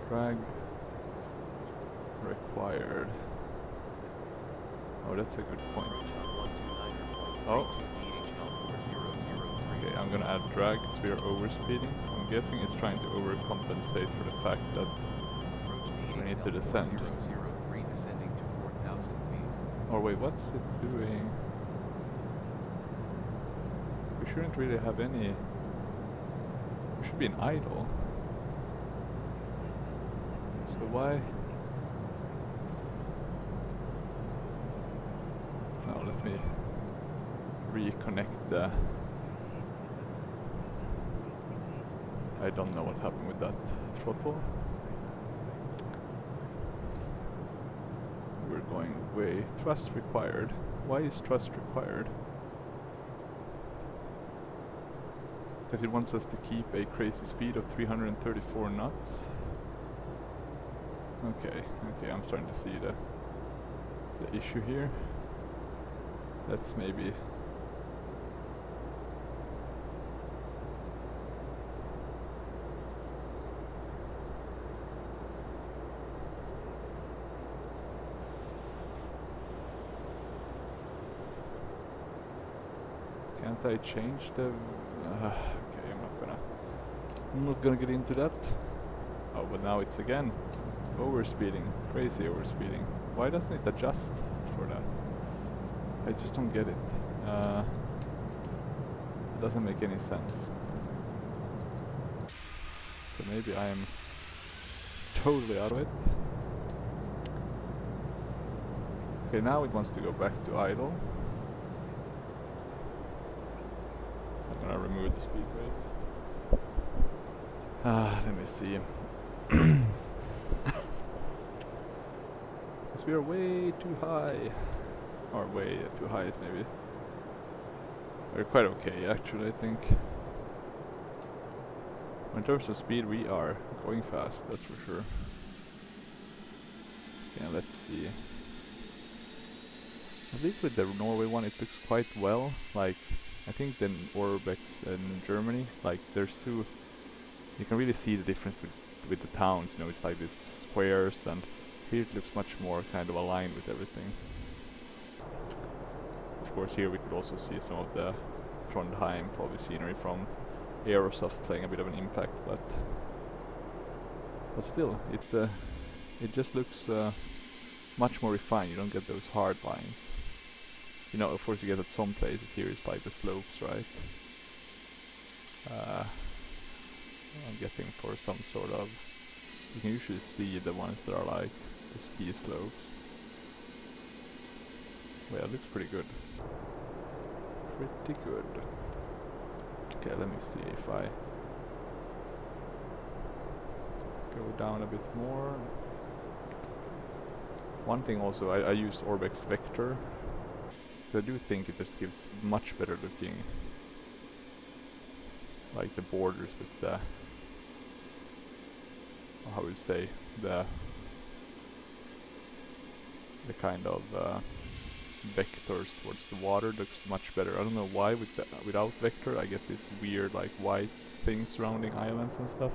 Drag required. Oh, that's a good point. Oh. Okay, I'm gonna add drag because we are overspeeding. I'm guessing it's trying to overcompensate for the fact that we need to descend. Or wait, what's it doing? We shouldn't really have any... We should be in idle. So why... Now let me reconnect the... I don't know what happened with that throttle. We're going way... Thrust required. Why is thrust required? Because it wants us to keep a crazy speed of 334 knots. Okay, I'm starting to see the issue here. Let's maybe... Can't I change the... okay, I'm not gonna get into that. Oh, but now it's again overspeeding, crazy overspeeding. Why doesn't it adjust for that? I just don't get it. It doesn't make any sense. So maybe I am totally out of it. Okay, now it wants to go back to idle. I'm gonna remove the speed brake. Let me see. Because we are way too high. Or way too high, maybe. We're quite okay, actually, I think. In terms of speed, we are going fast, that's for sure. Okay, let's see. At least with the Norway one, it looks quite well. Like, I think the Orbex in Germany, like, there's two... You can really see the difference with the towns, you know, it's like these squares, and here it looks much more kind of aligned with everything. Of course, here we could also see some of the Trondheim probably scenery from Aerosoft playing a bit of an impact, but still, it just looks much more refined. You don't get those hard lines. You know, of course, you get at some places. Here it's like the slopes, right? I'm guessing for some sort of... You can usually see the ones that are like the ski slopes. Well, it looks pretty good. Pretty good. Okay, let me see if I go down a bit more. One thing also, I used Orbex Vector. I do think it just gives much better looking, like the borders with the, how would you say, the kind of vectors towards the water looks much better. I don't know why without Vector I get this weird like white thing surrounding islands and stuff.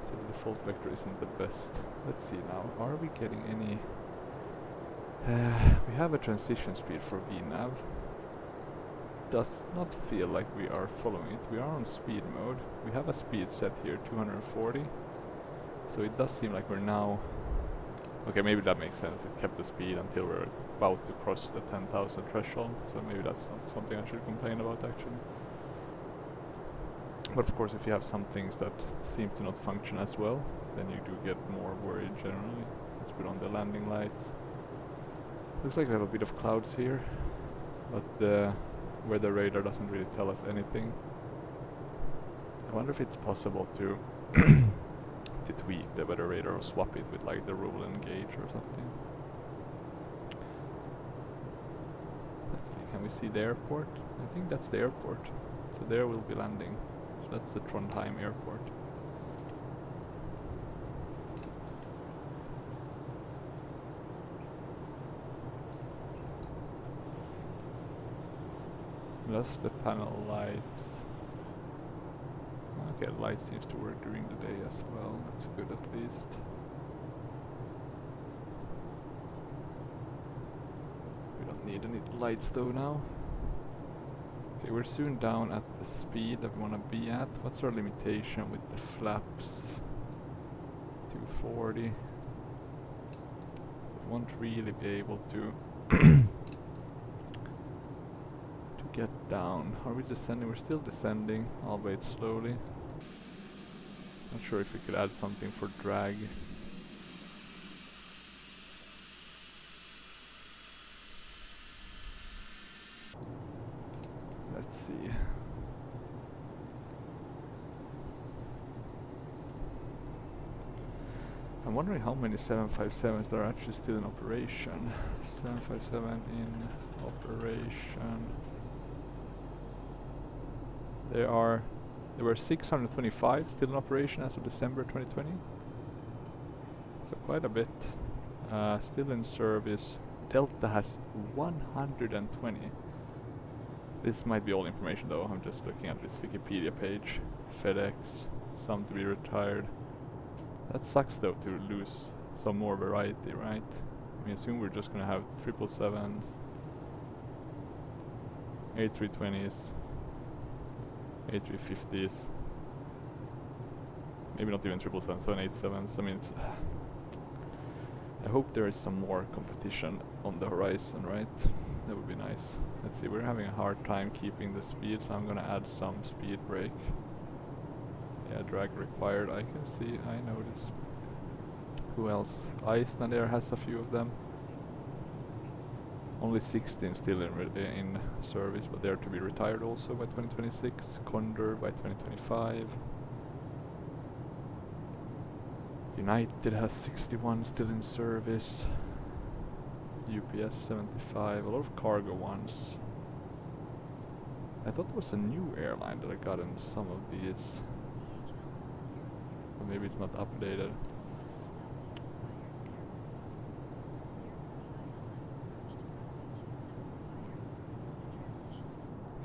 So the default Vector isn't the best. Let's see now, are we getting any... we have a transition speed for VNav. Does not feel like we are following it. We are on speed mode. We have a speed set here, 240. So it does seem like we're now... Okay, maybe that makes sense. It kept the speed until we're about to cross the 10,000 threshold. So maybe that's not something I should complain about actually. But of course, if you have some things that seem to not function as well, then you do get more worried generally. Let's put on the landing lights. Looks like we have a bit of clouds here, but the weather radar doesn't really tell us anything. I wonder if it's possible to to tweak the weather radar or swap it with like the rule and gauge or something. Let's see, can we see the airport? I think that's the airport. So there we'll be landing. So that's the Trondheim airport. That's the panel lights. Okay, the light seems to work during the day as well. That's good at least. We don't need any lights though now. Okay, we're soon down at the speed that we want to be at. What's our limitation with the flaps? 240. We won't really be able to get down. Are we descending? We're still descending, albeit slowly. Not sure if we could add something for drag. Let's see. I'm wondering how many 757s there are actually still in operation. 757 in operation. There were 625 still in operation as of December 2020. So quite a bit. Still in service. Delta has 120. This might be all information though. I'm just looking at this Wikipedia page. FedEx, some to be retired. That sucks though to lose some more variety, right? I assume we're just gonna have 777s, A320s, A350s, maybe not even 777s, 787s. I mean, I hope there is some more competition on the horizon, right? That would be nice. Let's see, we're having a hard time keeping the speed, so I'm gonna add some speed brake. Yeah, drag required, I can see, I notice. Who else? Icelandair has a few of them. Only 16 still in service, but they're to be retired also by 2026. Condor by 2025. United has 61 still in service. UPS 75, a lot of cargo ones. I thought there was a new airline that I got in some of these. But maybe it's not updated.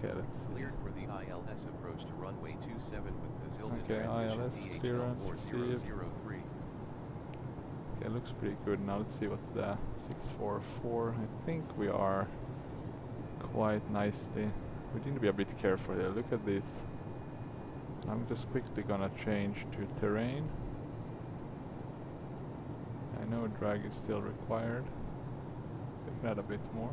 Okay, let's see. Cleared for the ILS approach to runway 27 with the Zildjian Okay, transition ILS DHL clearance 4003. Okay, looks pretty good. Now let's see what the 644. I think we are quite nicely. We need to be a bit careful here. Look at this. I'm just quickly gonna change to terrain. I know drag is still required. We can add a bit more.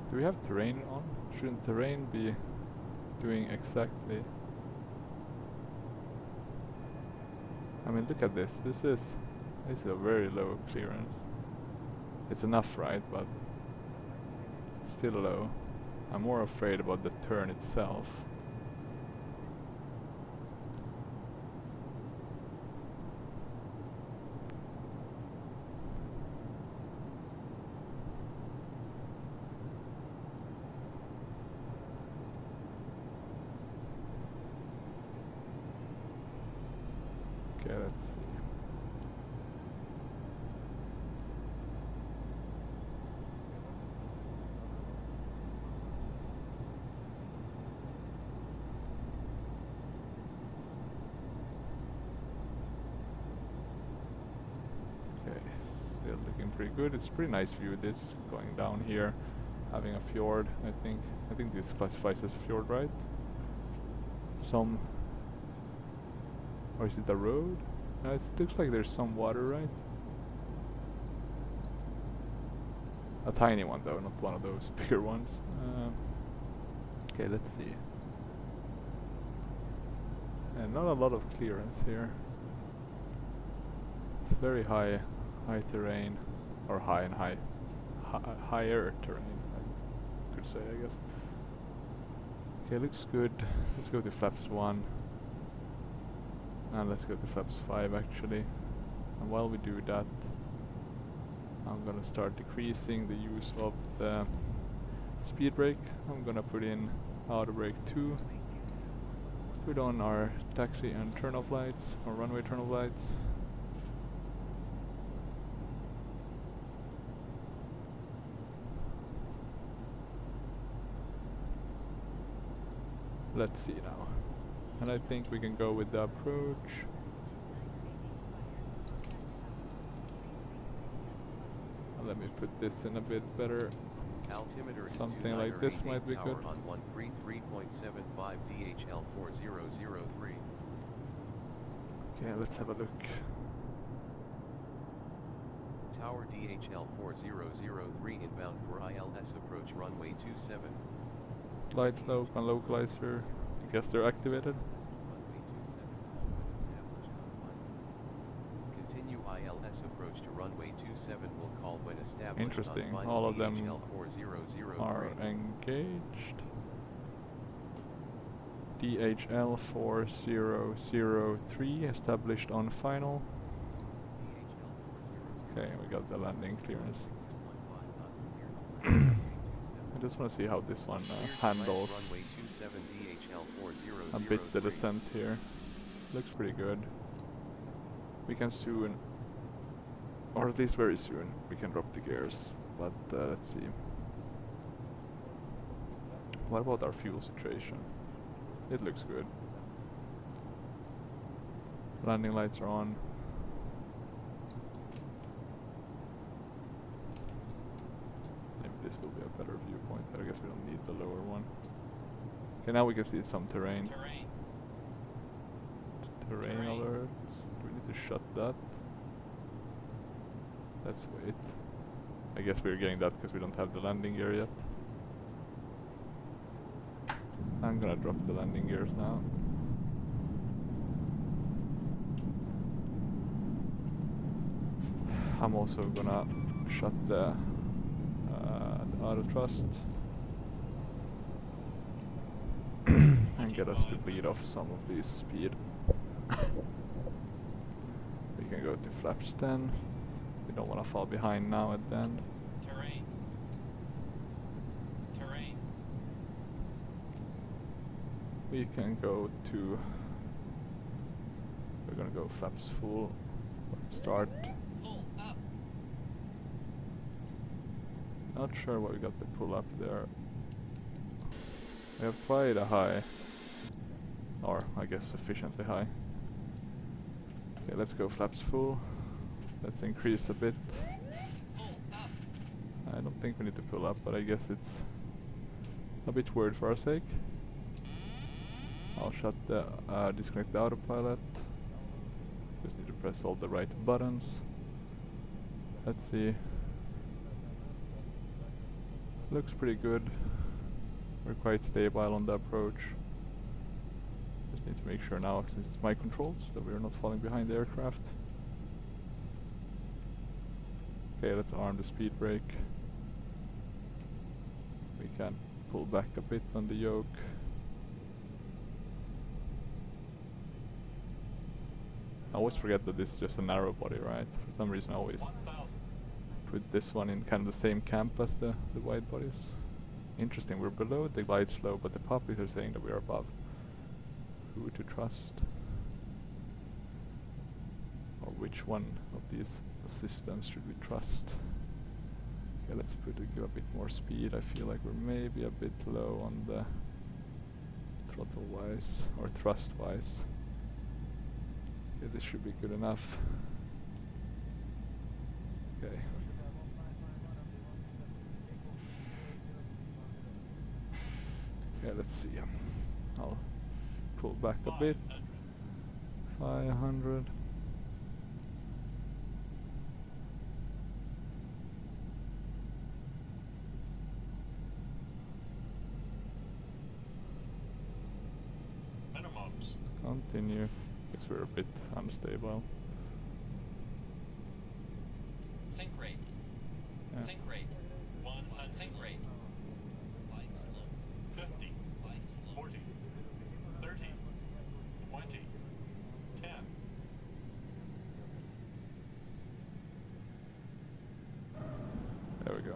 Do we have terrain on? Shouldn't terrain be doing exactly... I mean, look at this. This is a very low clearance. It's enough, right? But still low. I'm more afraid about the turn itself. Okay, let's see. Okay, still looking pretty good. It's pretty nice view this going down here, having a fjord. I think this classifies as a fjord, right? Some, or is it a road? No, it looks like there's some water, right? A tiny one though, not one of those bigger ones. Okay, let's see. And not a lot of clearance here. It's very high terrain, or higher terrain, I could say, I guess. Okay, looks good. Let's go to flaps 1. And let's go to flaps 5 actually. And while we do that, I'm gonna start decreasing the use of the speed brake. I'm gonna put in auto brake 2. Put on our taxi and turn off lights, or runway turn off lights. Let's see now. And I think we can go with the approach. And let me put this in a bit better. Altimeter is Something like this might be good. on 133.75 DHL 4003. Okay, let's have a look. Tower DHL 4003 inbound for ILS approach runway 27. Light slope and localizer. I guess they're activated. Runway 27 call when established on 1. Continue ILS approach to runway 27 will call when established Interesting. on All of them DHL 4003. are engaged. DHL 4003 established on final. Okay, we got the landing clearance. I just want to see how this one handles a bit the descent here. Looks pretty good. We can soon, or at least very soon, we can drop the gears. But let's see. What about our fuel situation? It looks good. Landing lights are on. Maybe this will be a better viewpoint, but I guess we don't need the lower one. Okay, now we can see some terrain. Terrain alerts. Do we need to shut that? Let's wait. I guess we're getting that because we don't have the landing gear yet. I'm gonna drop the landing gears now. I'm also gonna shut the auto thrust and get us to bleed off some of this speed. We can go to flaps 10. We don't want to fall behind now at the end. Terrain. Terrain. We can go to... We're gonna go flaps full. Let's start. Pull up. Not sure why we got the pull up there. We have quite a high, or I guess sufficiently high. Okay, let's go flaps full. Let's increase a bit. Pull up. I don't think we need to pull up, but I guess it's a bit worried for our sake. I'll shut the disconnect the autopilot. Just need to press all the right buttons. Let's see. Looks pretty good. We're quite stable on the approach. Just need to make sure now, since it's my controls, that we're not falling behind the aircraft. Okay, let's arm the speed brake. We can pull back a bit on the yoke. I always forget that this is just a narrow body, right? For some reason I always 1000. put this one in kind of the same camp as the wide bodies. Interesting, we're below the glide slope, but the puppies are saying that we're above. Who to trust? which one of these systems should we trust. Okay, let's give a bit more speed. I feel like we're maybe a bit low on the throttle wise or thrust wise. Okay, this should be good enough. Okay. Okay, let's see. I'll pull back a bit. 500. Minimums. Continue. Guess we're a bit unstable. Think rate. Yeah. Think rate. Think rate. 50. 40. 30. 20. 10. There we go.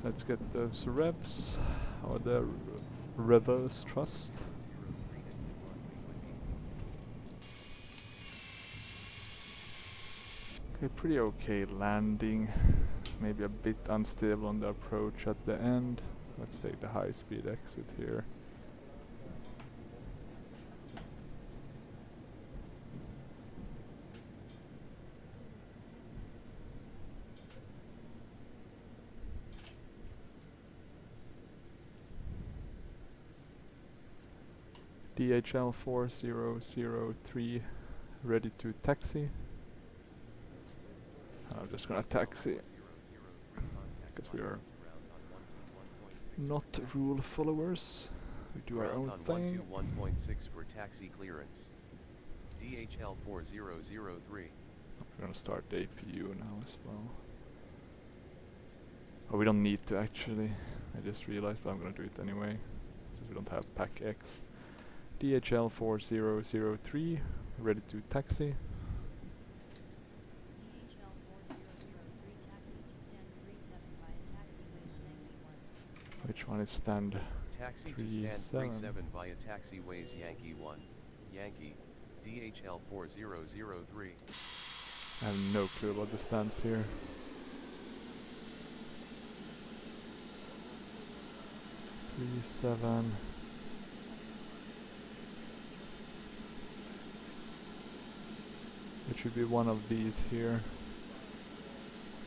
Let's get those revs. How are the revers trust? Okay, pretty okay landing. Maybe a bit unstable on the approach at the end. Let's take the high speed exit here. DHL 4003 ready to taxi. I'm just gonna taxi because we are not rule followers. We do our own thing. 121.6 for taxi clearance. DHL 4003. We're gonna start the APU now as well. Oh, we don't need to actually. I just realized, but I'm gonna do it anyway since we don't have pack X. DHL 4003 ready to taxi. DHL 4003 taxi to stand 37 via taxiways Yankee 1. Which one is stand? Taxi to stand 37 via taxiways Yankee 1. Yankee. DHL 4003. I have no clue about the stands here. Three, 7. It should be one of these here.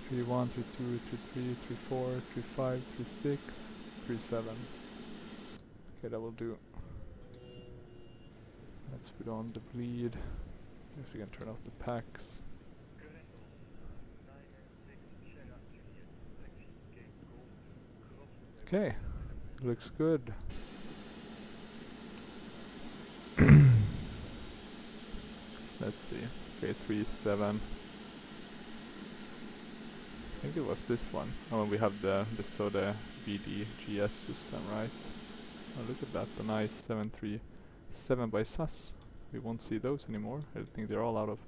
31, 32, 33, 34, 35, 36, 37. Okay, that will do. Let's put on the bleed. If we can turn off the packs. Okay, looks good. Let's see. Okay, 37. I think it was this one. Oh, we have the Soda BDGS system, right? Oh, look at that, the nice 737 by SAS. We won't see those anymore. I think they're all out of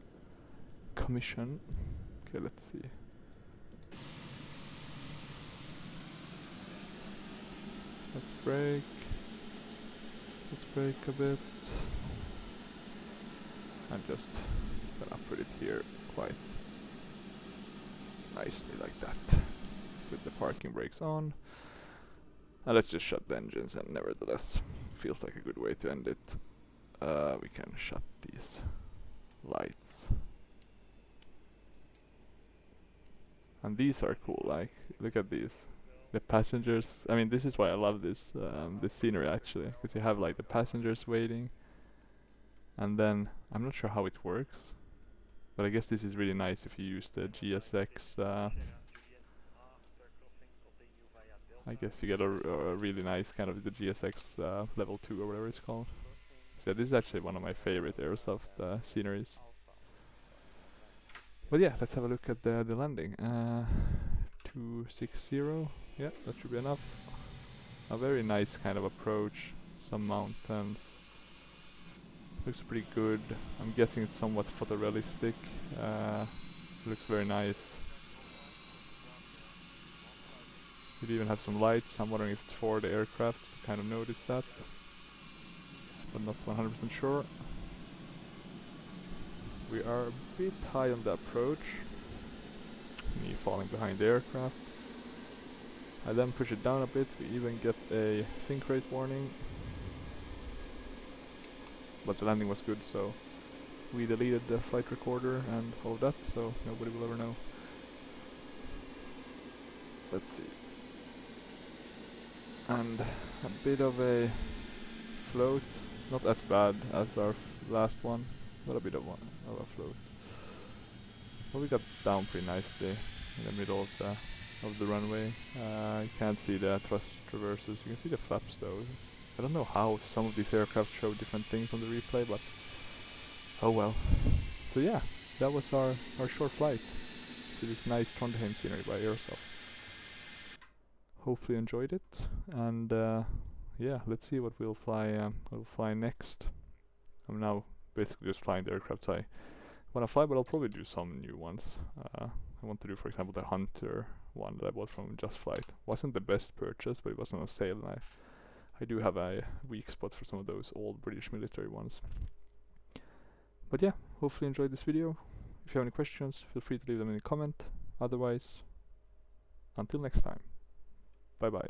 commission. Okay, let's see. Let's brake. Let's brake a bit. I'm just gonna put it here quite nicely like that, with the parking brakes on. And let's just shut the engines, and nevertheless feels like a good way to end it. We can shut these lights. And these are cool, like, look at these. The passengers, I mean, this is why I love this scenery actually, because you have like the passengers waiting. And then, I'm not sure how it works, but I guess this is really nice if you use the GSX. I guess you get a really nice kind of the GSX level 2 or whatever it's called. So yeah, this is actually one of my favorite Aerosoft sceneries. But yeah, let's have a look at the landing. 260, yeah, that should be enough. A very nice kind of approach, some mountains. Looks pretty good. I'm guessing it's somewhat photorealistic. Looks very nice. Could even have some lights. I'm wondering if it's for the aircraft. Kind of noticed that, but not 100% sure. we are a bit high on the approach. Me falling behind the aircraft. I then push it down a bit, we even get a sink rate warning. But the landing was good, so we deleted the flight recorder and all of that, so nobody will ever know. Let's see. And a bit of a float, not as bad as our last one, but a bit of a float. Well, we got down pretty nicely in the middle of the runway. You can't see the thrust traverses. You can see the flaps though. I don't know how some of these aircraft show different things on the replay, but oh well. So yeah, that was our short flight to this nice Trondheim scenery by Airsoft. Hopefully you enjoyed it, and yeah, let's see what we'll fly next. I'm now basically just flying the aircraft I want to fly, but I'll probably do some new ones. I want to do, for example, the Hunter one that I bought from Just Flight. Wasn't the best purchase, but it was on a sale, and I do have a weak spot for some of those old British military ones. But yeah, hopefully you enjoyed this video. If you have any questions, feel free to leave them in a comment. Otherwise, until next time, bye bye.